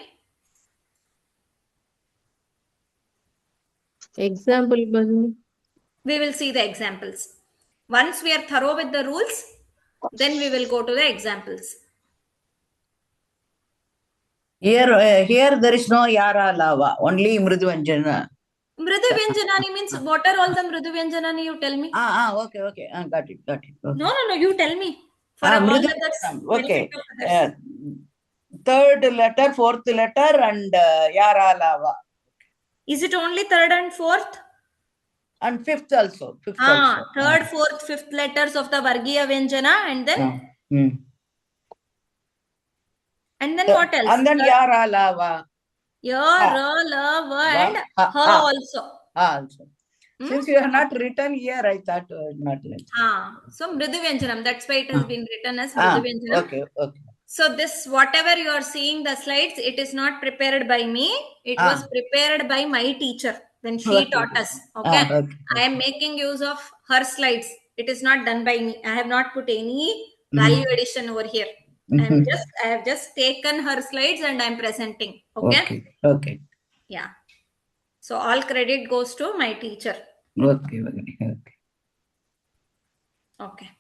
Example, Bhagini. We will see the examples. Once we are thorough with the rules, Then we will go to the examples. Here there is no Yara Lava, only Mridvanjana. Mridu Vyanjanani means what are all the Mridu Vyanjanani? You tell me. Okay. Got it. Okay. No, you tell me. For all Mridu others. okay. benefit of others. Third letter, fourth letter, and Yara Lava. Is it only third and fourth? And fifth also. Also. Third, fourth, fifth letters of the Vargiya Vyanjana, and then and then what else? And then Yara Lava. Ya, Ra, La, Va, and Ha also. Also. Since you have not written here, I thought not like. So Mridu Vyanjanam. That's why it has been written as Mridu Vyanjanam. Okay. So this, whatever you are seeing the slides, it is not prepared by me. It was prepared by my teacher when she taught us. Okay? I am making use of her slides. It is not done by me. I have not put any value addition over here. I have just taken her slides and I am presenting. Okay? Okay. Yeah. So all credit goes to my teacher. Okay.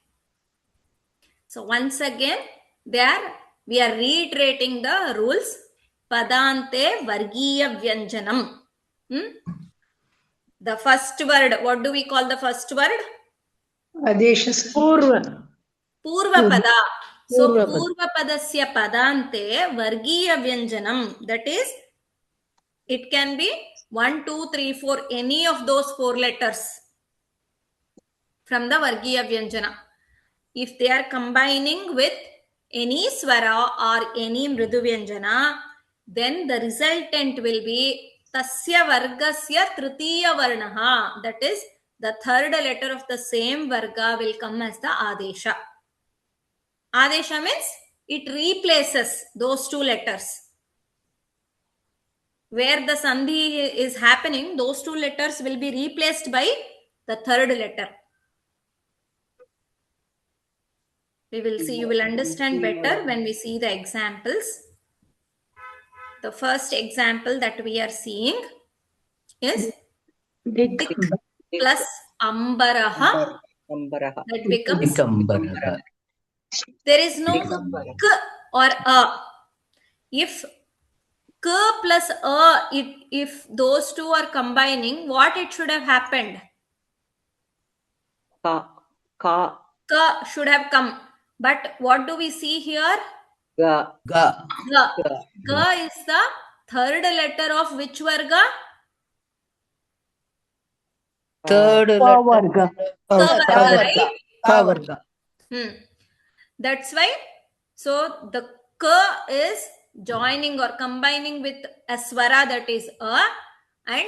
So once again, we are reiterating the rules. Padante Vargiya Vyanjanam. The first word, what do we call the first word? Adesha. Purva Pada. So Purva Padasya Padante Vargiya Vyanjanam. That is, it can be 1, 2, 3, 4, any of those 4 letters from the Vargiya Vyanjana. If they are combining with any swara or any Mridu Vyanjana, then the resultant will be Tasya Vargasya Tritiya Varnaha. That is, the third letter of the same Varga will come as the Adesha. Adesha means it replaces those 2 letters. Where the Sandhi is happening, those 2 letters will be replaced by the third letter. We will see, you will understand better when we see the examples. The first example that we are seeing is Dik plus Ambaraha. That becomes Dikambaraha. There is no K or A. If K plus A, if those 2 are combining, what it should have happened? Ka. K should have come. But what do we see here? Ga. Ga. Ga is the third letter of which Varga? Third letter. Varga. Right? Varga. That's why. So the K is joining or combining with a swara, that is A, and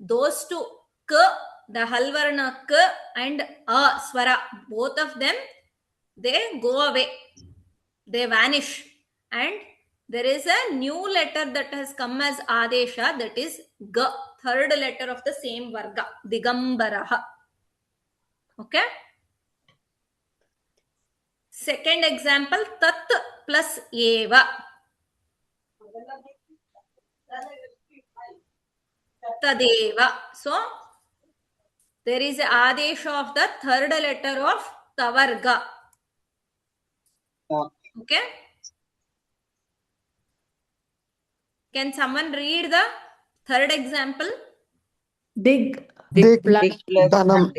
those 2 K, the Halvarna K and A swara, both of them, they go away, they vanish, and there is a new letter that has come as Adesha, that is G, third letter of the same Varga, Digambaraha. Okay? Second example, Tat plus Eva. Tadeva. So, there is an Adesha of the third letter of Tavarga. Okay? Can someone read the third example? Dig Danam.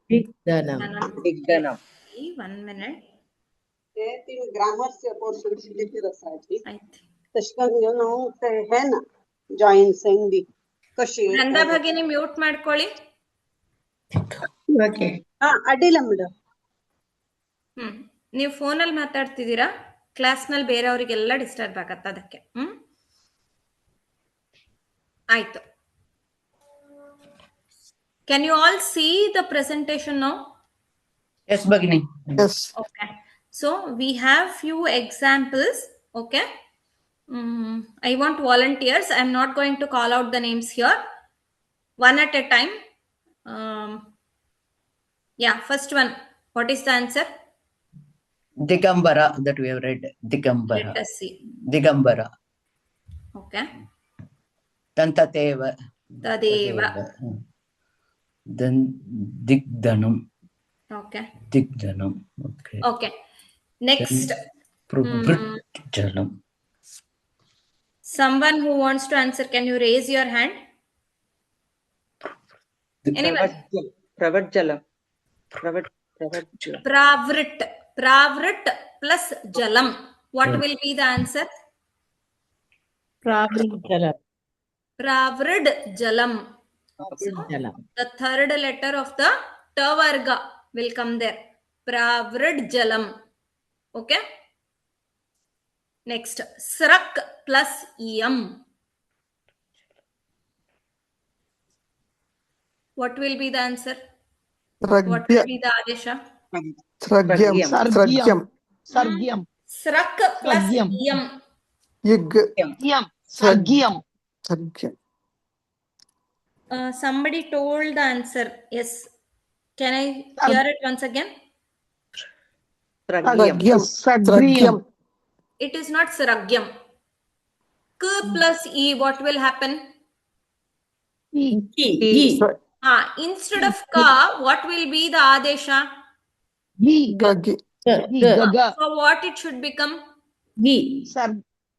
Digdanam. 1 minute. तीन grammar से portion लिखी रसायची I think. तशकन ನಾವು है ना join ಸಂಧಿ ಕಶಿ Nanda Bhagini mute ಮಾಡ್ಕೊಳ್ಳಿ. Okay. ಅಡ್ಡಿಲ್ಲ madam. ನೀವು ಫೋನಲ್ಲಿ ಮಾತಾಡ್ತಿದ್ದೀರಾ, ಕ್ಲಾಸ್ನಲ್ಲಿ ಬೇರೆಯವರಿಗೆಲ್ಲ ಡಿಸ್ಟರ್ಬ್ ಆಗತ್ತೆ, ಅದಕ್ಕೆ. ಆಯ್ತು. Can you all see the presentation now? Yes, Bhagini. Yes. Okay. So we have few examples. Okay. I want volunteers. I'm not going to call out the names here. One at a time. Yeah, first one. What is the answer? Digambara, that we have read. Digambara. Let us see. Digambara. Okay. Tantateva. Tadeva. Then Digdanam. Okay. Digjanam. Okay. Okay. Next. Prabhrit Jalam. Someone who wants to answer, can you raise your hand? Anyone? Pravajjalam. Pravajjalam. Pravrit plus jalam. What will be the answer? Pravrit Pravrid jalam. So, Jalam. the third letter of the ta varga will come there. Pravrid jalam. Okay. Next, srak plus yam. What will be the answer? What will be the adesha? Sragyam. Sragyam. Sargyam. Srak plus Sragyam. yam. Yig. Yam. Sargyam. Sragyam. Somebody told the answer. Yes. Can I hear it once again? Sragyam. Sragyam. It is not sragyam. K plus e, what will happen? Gi. Instead of ka, what will be the adesha? Gi. Gagi. Gaga. So what it should become? Gi.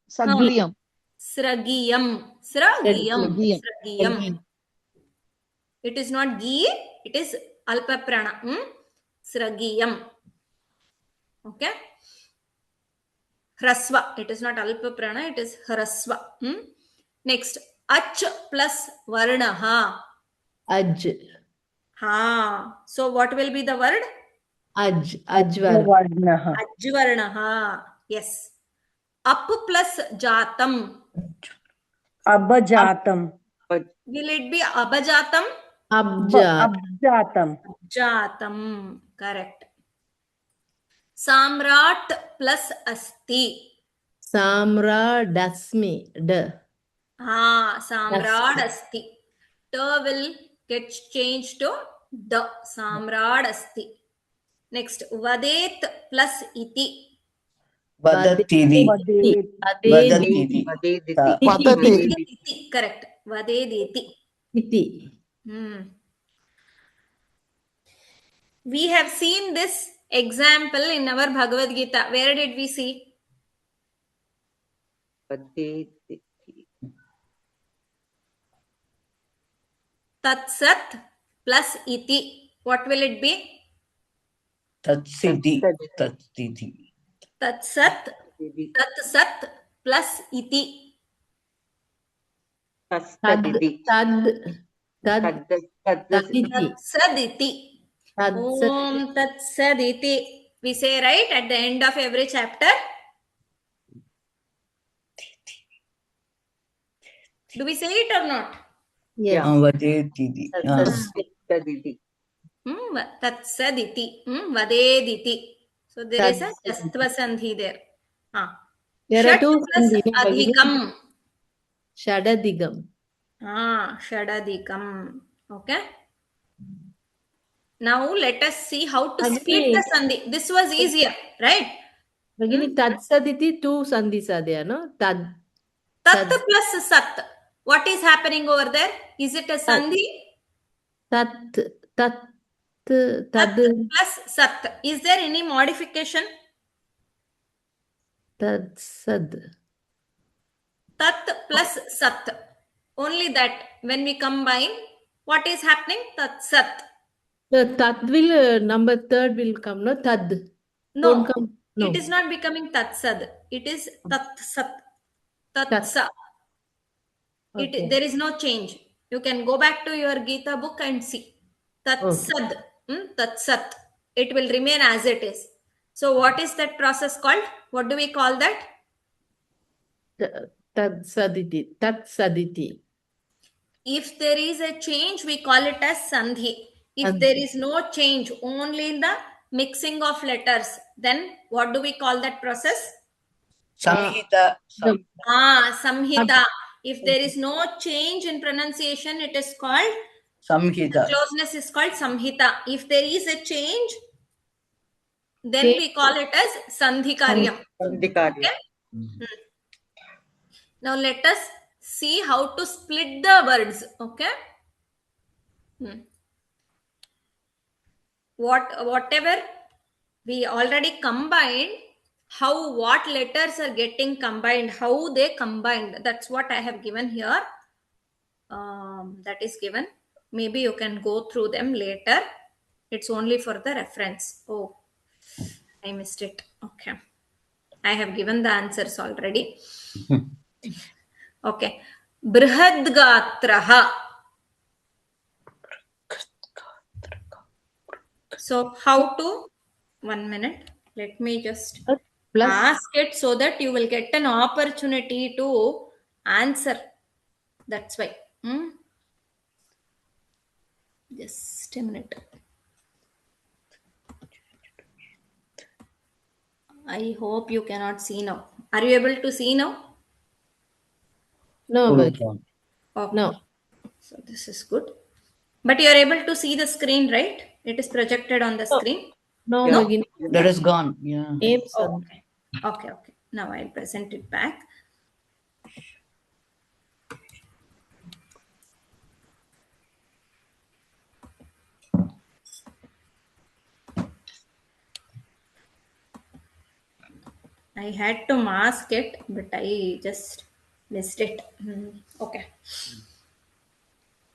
Sargyam. Sragiyam. Sragiyam. It is not gi, it is alpa prana. Sragiyam. Okay. Hrasva. It is not alpa prana, it is hrasva. Next, ach plus varnaha. Aj. So what will be the word? Ajvar. Ajvarnaha. Yes. Up plus jatam. Abhajatam. Will it be abhajatam? Abjat. Abjatam. Jatam. Correct. Samrat plus asti. Samradasmi. Samrad asti. Ta will get changed to the. Samrad asti. Next, vadet plus iti. Vadatiri. Vadeti. Vadeti. Correct. Vadediti. Iti. We have seen this example in our Bhagavad Gita. Where did we see? Tatsat plus iti. What will it be? Tatsiti. Tatsiti. Tatsat plus iti. Taditi. Tatsaditi. Om tatsaditi. We say right at the end of every chapter. Do we say it or not? Yes. Vadetiri. Tatsaditi. Vadediti. So there is a jastva sandhi there. There are two plus sandhi, adhikam. Shadadigam. Shadadikam. Okay. Now let us see how to split the sandhi. This was easier, right? Bagini, Tatsaditi, two sandhis are there, no? Tat plus sat. What is happening over there? Is it a sandhi? Tat plus sat. Is there any modification? Tatsad. Tat plus sat. Only that when we combine, what is happening? Tatsat. The tat will, number third will come, no? Tad. No, come, no. It is not becoming tatsad. It is tatsat. Tatsa. Okay. There is no change. You can go back to your Gita book and see. Tatsad. Tatsat. It will remain as it is. So what is that process called? What do we call that? Tatsaditi. If there is a change, we call it as sandhi. If there is no change, only the mixing of letters, then what do we call that process? Samhita. Samhita. If there is no change in pronunciation, it is called Samhita. The closeness is called samhita. If there is a change, then we call it as sandhikaryam. Okay? Now let us see how to split the words. Okay. whatever we already combined, what letters are getting combined, how they combined. That's what I have given here. That is given. Maybe you can go through them later. It's only for the reference. Oh, I missed it. Okay. I have given the answers already. Okay. Brihadgatraha. So how to, 1 minute, let me just Plus ask it so that you will get an opportunity to answer. That's why. Just a minute. I hope you cannot see now. Are you able to see now? no, but Okay. no. So this is good. But you are able to see the screen, right? It is projected on the screen. No, Yeah. Bhagini. That is gone. Yeah. Names Oh, are- okay. Okay, okay. Now I'll present it back. I had to mask it, but I just missed it. Okay.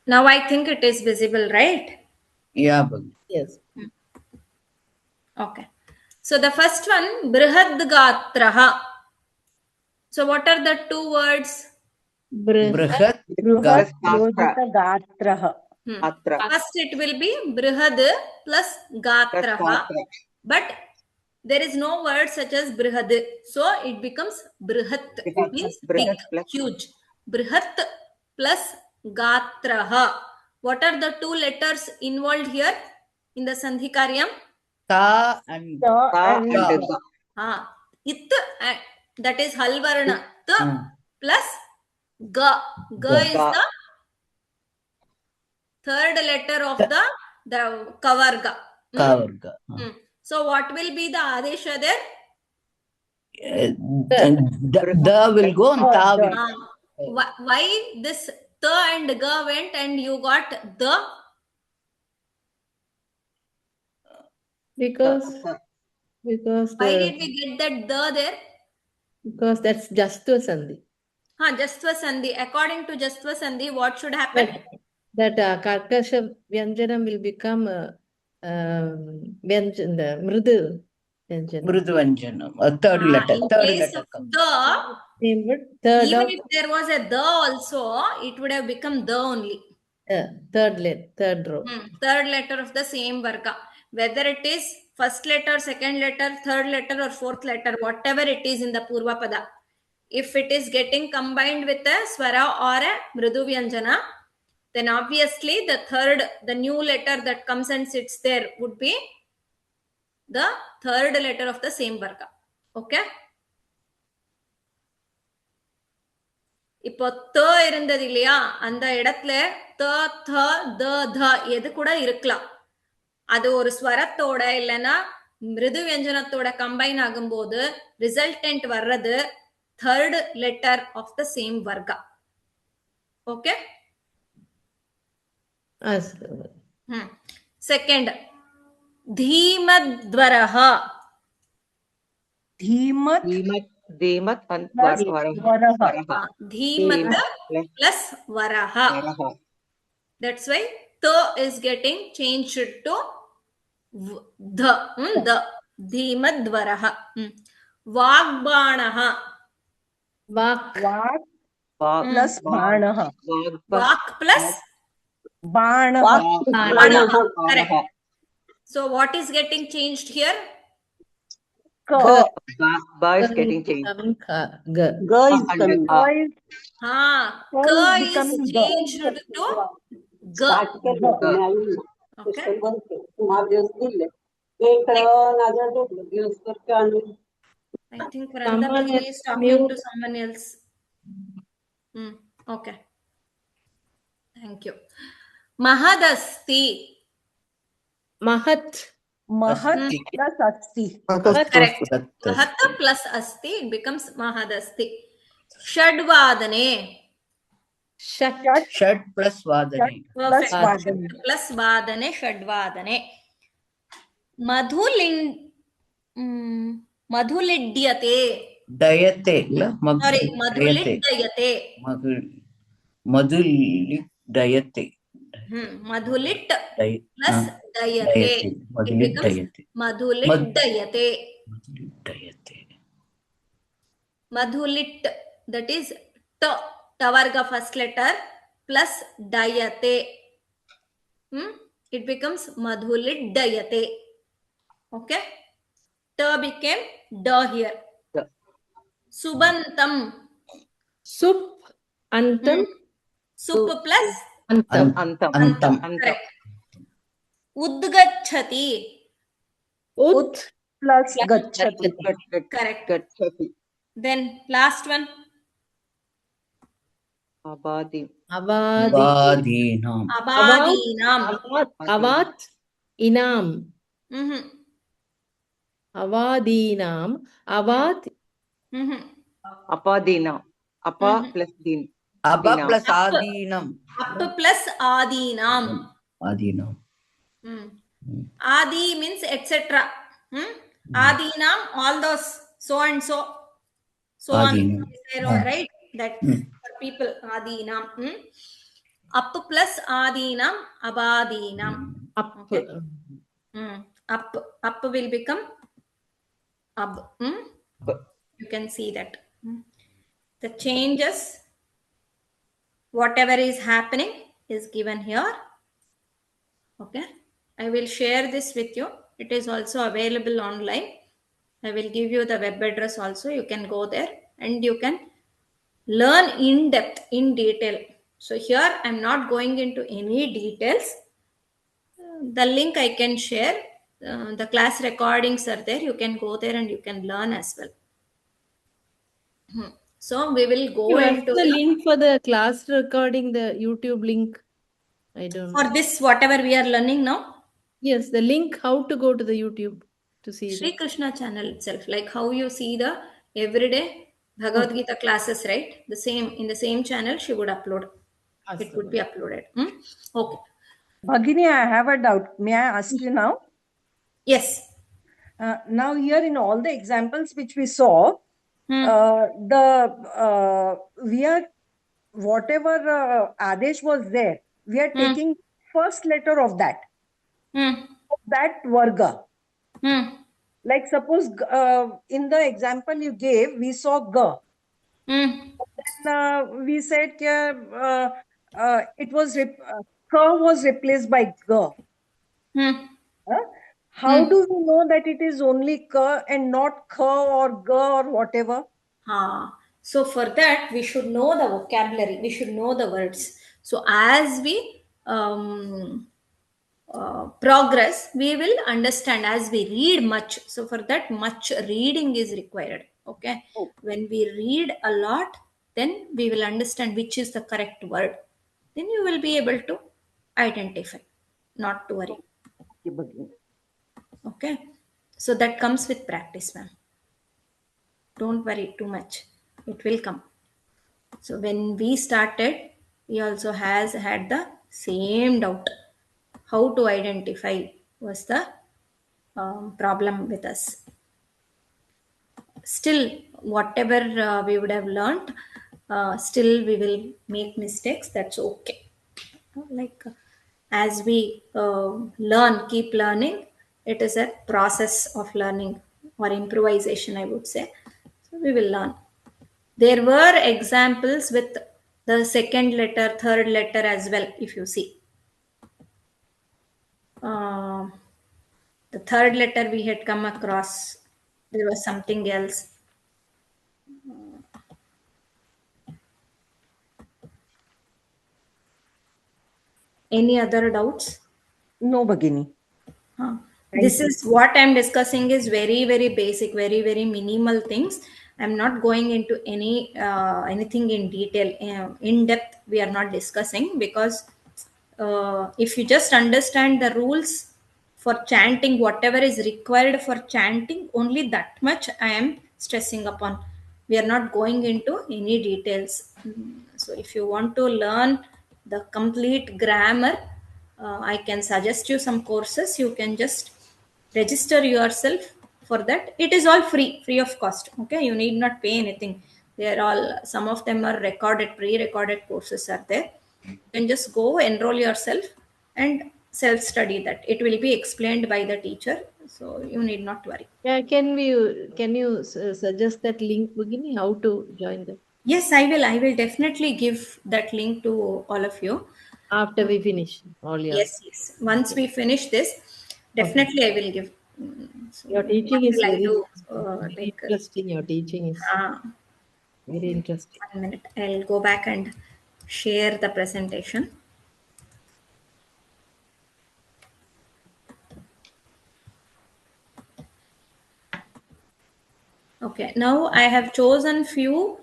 Now I think it is visible, right? Yeah, Bhagini. Yes. Okay. So the first one, Brihadgatraha. So what are the two words? Brihat Plus Gatraha. Atra. First it will be Brihad plus Gatraha. Gatra. But there is no word such as Brihad. So it becomes Brihat. Brihat. Means Brihat big, plus- huge. Brihat plus Gatraha. What are the two letters involved here in the Sandhikaryam? Ta and Ta and Ga. Ga. It, that is Halvarna. T plus Ga. Ga Ga. is the third letter of the Kavarga. Kavarga. So what will be the Adesha there? Da will go and ta will. Why this ta and ga went and you got the? Because Why did we get that the there? because that's Jastva Sandhi. Jastva Sandhi. According to Jastva Sandhi, what should happen? That Karkasha Vyanjanam will become Vyanjana, Mridu Vyanjanam. Mriduvanjanam. A third letter. In Third place letter of comes. the, Same word, third even of if there was a the also, it would have become the only. third row. Third letter of the same varga. Whether it is first letter, second letter, third letter, or fourth letter, whatever it is in the Purva Pada, if it is getting combined with a Swara or a Mridu Vyanjana, then obviously the new letter that comes and sits there would be the third letter of the same varga. Okay? இப்போ த இருந்தது இல்லையா, அந்த இடத்துல த த த த எது கூட இருக்கலாம். அது ஒரு ஸ்வரத்தோட இல்லைன்னா மிருது வியஞ்சனத்தோட கம்பைன் ஆகும்போது ரிசல்டன்ட் வர்றது third letter of the same varga. Okay? Second, Dhimadvaraha. Dhimat and Varaha. Dhimat plus Varaha. That's why the is getting changed to the Dhimadvaraha. Vagbanaha. Vak plus Banaha. Vak plus Banaha. Correct. So what is getting changed here? Ba is getting changed. Ga is coming. Ka is changed to ga. Okay. I think Vranda Bhagini is talking to someone else. Okay. Thank you. Mahadasti. Mahat. Plus Asti. Correct. Mahat plus Asti, it becomes Mahadasti. Shadvadane. Shad plus Vadane. Perfect. Vadane. Plus Vadane, Shadvadane. मधुलिड्यते. Dayate. Sorry, Dayate. मधुलिड्डयते. Madhulit dayate. मधुलिट् plus Dayate. dayate. It Madhulit becomes dayate. मधुलिड्डयते. Madhulit dayate. Madhulit, that is t, tavarga first letter plus dayate. It becomes madhulit dayate. Okay. T became da here. Da. Subantam. Sup, antam, Sup plus antam. Antam. correct. Udgachati. Ut plus gachati. Correct. Gachati. Then last one. Abadi. Abadinam. Abadinam. Avat, inam. Mhm. Avadinam, avat, Mhm. Apadina. Apa plus din. Abba Adinam. plus Adinam. Up plus adinam. Adinam. Adi means etc. Adinam, all those so and so. So Adinam. on. Right? That for people. Adinam. Up plus adinam, abadinam. up. Okay. Up will become ab. You can see that. The changes, whatever is happening is given here. Okay. I will share this with you. It is also available online. I will give you the web address also. You can go there and you can learn in depth, in detail. So here I'm not going into any details. The link I can share. The class recordings are there. You can go there and you can learn as well. So we will go You have into the link for the class recording, the YouTube link. I don't know. for this whatever we are learning now. Yes, the link how to go to the YouTube to see Sri that. Krishna channel itself, like how you see the everyday Bhagavad Gita classes, right? The same in the same channel she would upload. It would be uploaded. Okay. Bhagini, I have a doubt. May I ask you now? Yes. Now here in all the examples which we saw, we are whatever Adesh was there, we are taking first letter of that Varga. Like suppose in the example you gave, we saw Ga. Then we said it was Ka was replaced by Ga. How do we know that it is only Ka and not Kha or Ga or whatever? So for that we should know the vocabulary. We should know the words. So as we progress, we will understand as we read much. So for that, much reading is required. Okay. When we read a lot, then we will understand which is the correct word. Then you will be able to identify. Not to worry. Okay. So that comes with practice, ma'am. Don't worry too much. It will come. So when we started, we also had the same doubt. How to identify was the problem with us. Still, whatever we would have learned, still we will make mistakes. That's okay. Like as we learn, keep learning, it is a process of learning or improvisation, I would say. So we will learn. There were examples with the second letter, third letter as well, if you see. The third letter we had come across, there was something else. Any other doubts? No, Bhagini. This is what I'm discussing is very, very basic, very, very minimal things. I'm not going into anything in detail, in depth. We are not discussing because if you just understand the rules for chanting, whatever is required for chanting, only that much I am stressing upon. We are not going into any details. So if you want to learn the complete grammar, I can suggest you some courses. You can just register yourself for that. It is all free of cost. Okay, you need not pay anything. They are all, some of them are recorded, pre-recorded courses are there. You can just go enroll yourself and self-study that. It will be explained by the teacher, so you need not worry. Yeah, can you suggest that link, Bhagini, how to join that? Yes, I will definitely give that link to all of you. After we finish all your... Yes. Once we finish this, definitely I will give. So your teaching what is will I very, do? very interesting. Your teaching is very interesting. 1 minute. I'll go back and share the presentation. Okay, now I have chosen few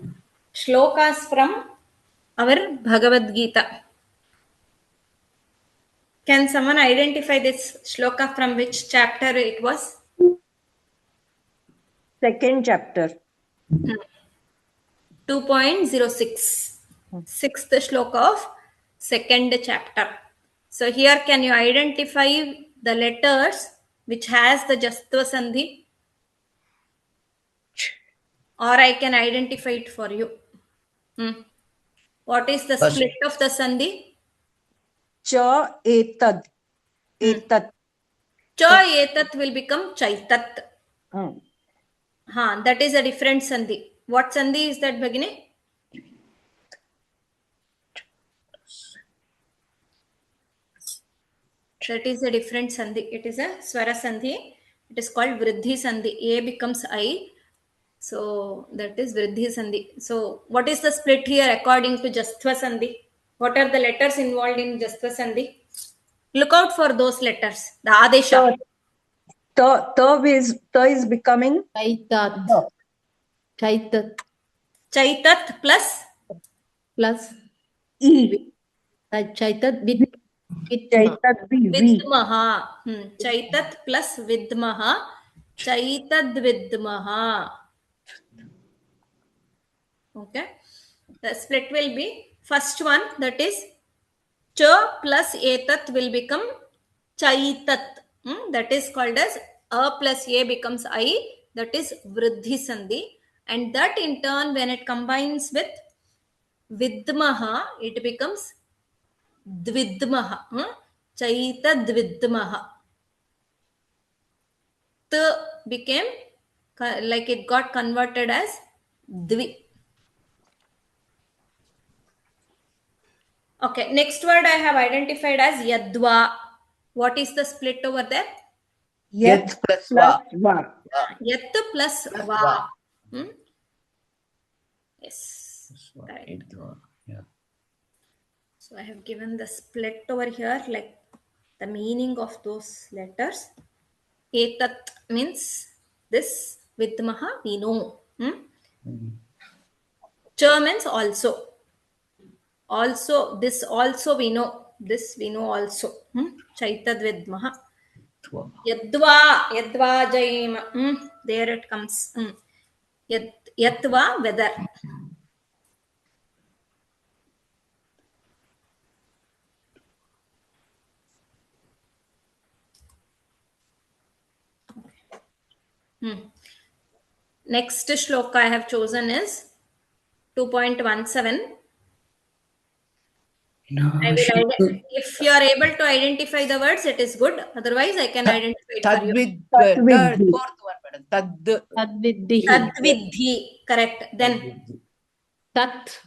shlokas from our Bhagavad Gita. Can someone identify this shloka from which chapter it was? Second chapter. 2.06. Sixth shloka of second chapter. So here, can you identify the letters which has the Jastva Sandhi? Or I can identify it for you. What is the split of the Sandhi? Cha etad. Etat. Cha etat will become chaitat. That is a different Sandhi. What Sandhi is that, Bhagini? That is a different Sandhi. It is a Swara Sandhi. It is called Vriddhi Sandhi. A becomes I. So that is Vriddhi Sandhi. So what is the split here according to Jastva Sandhi? What are the letters involved in Jastva Sandhi? Look out for those letters. The Adesha. Ta is becoming Chaitat. Chaitat. Chaitat plus E. Chaitat with Vidmaha. Chaitat plus Vidmaha. Chaitad Vidmaha. Okay. The split will be first one, that is Cha plus Etat will become Chaitat. That is called as A plus A becomes I. That is Vriddhi Sandhi. And that in turn, when it combines with Vidmaha, it becomes Dvidmaha. Chaita Dvidmaha. T became, like it got converted as Dvi. Okay, next word I have identified as Yadva. What is the split over there? Yat plus Va. Yat plus Va. Yes. Correct. So I have given the split over here, like the meaning of those letters. Etat means this, Vidmaha, we know. Cha means also. Also, this also we know. This we know also. Chaitad Vidmaha. Yadva Jaima. There it comes. Yatva, weather. Next shloka I have chosen is 2.17. If you are able to identify the words, it is good. Otherwise, I can identify it for you. Tadvidhi. Correct. Then Tat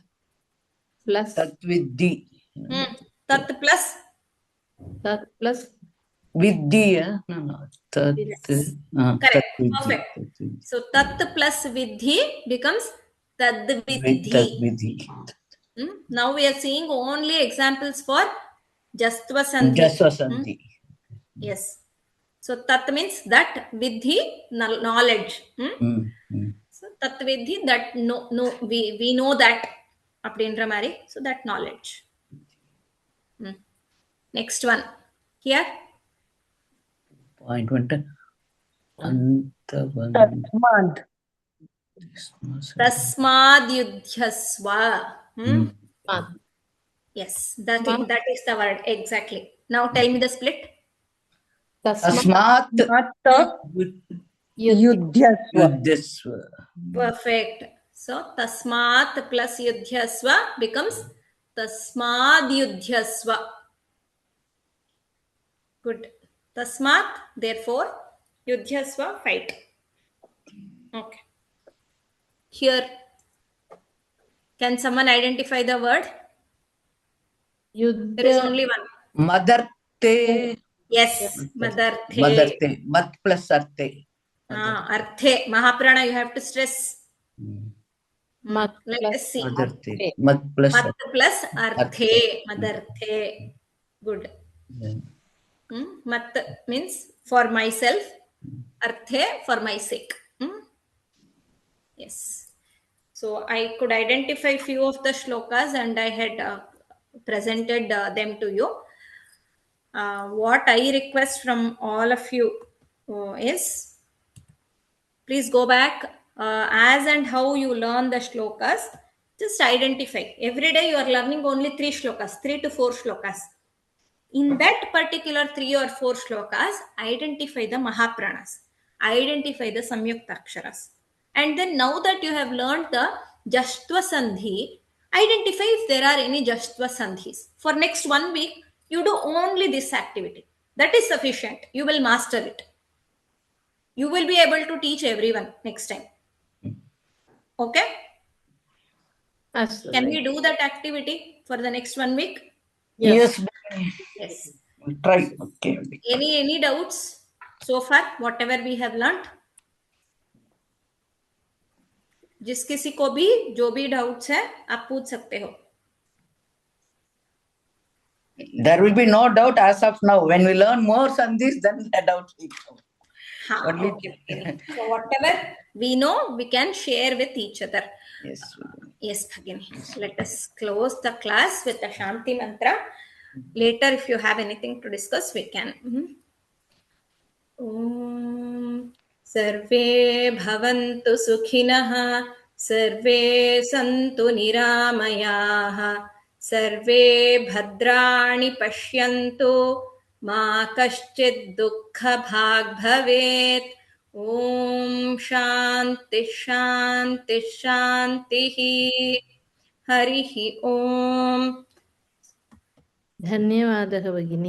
plus Tatvidhi. Tat plus Vidhi. No. Tat. Correct. Perfect. So Tat plus Vidhi becomes Tadvidhi. Now we are seeing only examples for Jastva Sandhi. Yes. So Tat means that, Vidhi, knowledge. So Tat Vidhi, that we know that. Apdindra Mari. So that knowledge. Next one. Here. Point 1. Tasmad Yudhyasva. Yes, that is the word exactly. Now tell me the split. Tasmat Yudhyasva. Perfect. So tasmat plus yudhyasva becomes tasmad yudhyasva. Good. Tasmat, therefore, yudhyasva, fight. Okay. Here, can someone identify the word? There is only one. Madarte. Yes, madarte. Madarte. Mat plus arte. Arte. Mahaprana, you have to stress. Let us see. Madarte. Mat plus arte. Madarte. Good. Mat means for myself. Arte for my sake. Yes. So I could identify few of the shlokas and I had presented them to you. What I request from all of you is, please go back as and how you learn the shlokas. Just identify. Every day you are learning only 3 shlokas, 3 to 4 shlokas. In that particular 3 or 4 shlokas, identify the Mahapranas, identify the Samyuktaksharas. And then now that you have learned the Jashtva Sandhi, identify if there are any Jashtva Sandhis. For next 1 week, you do only this activity. That is sufficient. You will master it. You will be able to teach everyone next time. Okay? Absolutely. Can we do that activity for the next 1 week? Yes. Yes. We'll try. Okay. Any doubts so far, whatever we have learned? जिस किसी को भी जो भी doubts है आप पूछ सकते हो. There will be no doubt as of now. When we learn more sandhis, then the doubt will come. Okay. So whatever we know, we can share with each other. Yes. Yes, Bhagini. Let us close the class with the Shanti mantra. Later, if you have anything to discuss, we can. Om Sarve Bhavantu Sukhinah, Sarve Santu Niramayaha, Sarve Bhadrani Pashyantu, Ma Kaschid Dukkha Bhag Bhavet. Om Shanti Shanti Shanti. Harihi Om. धन्यवादः भगिनी.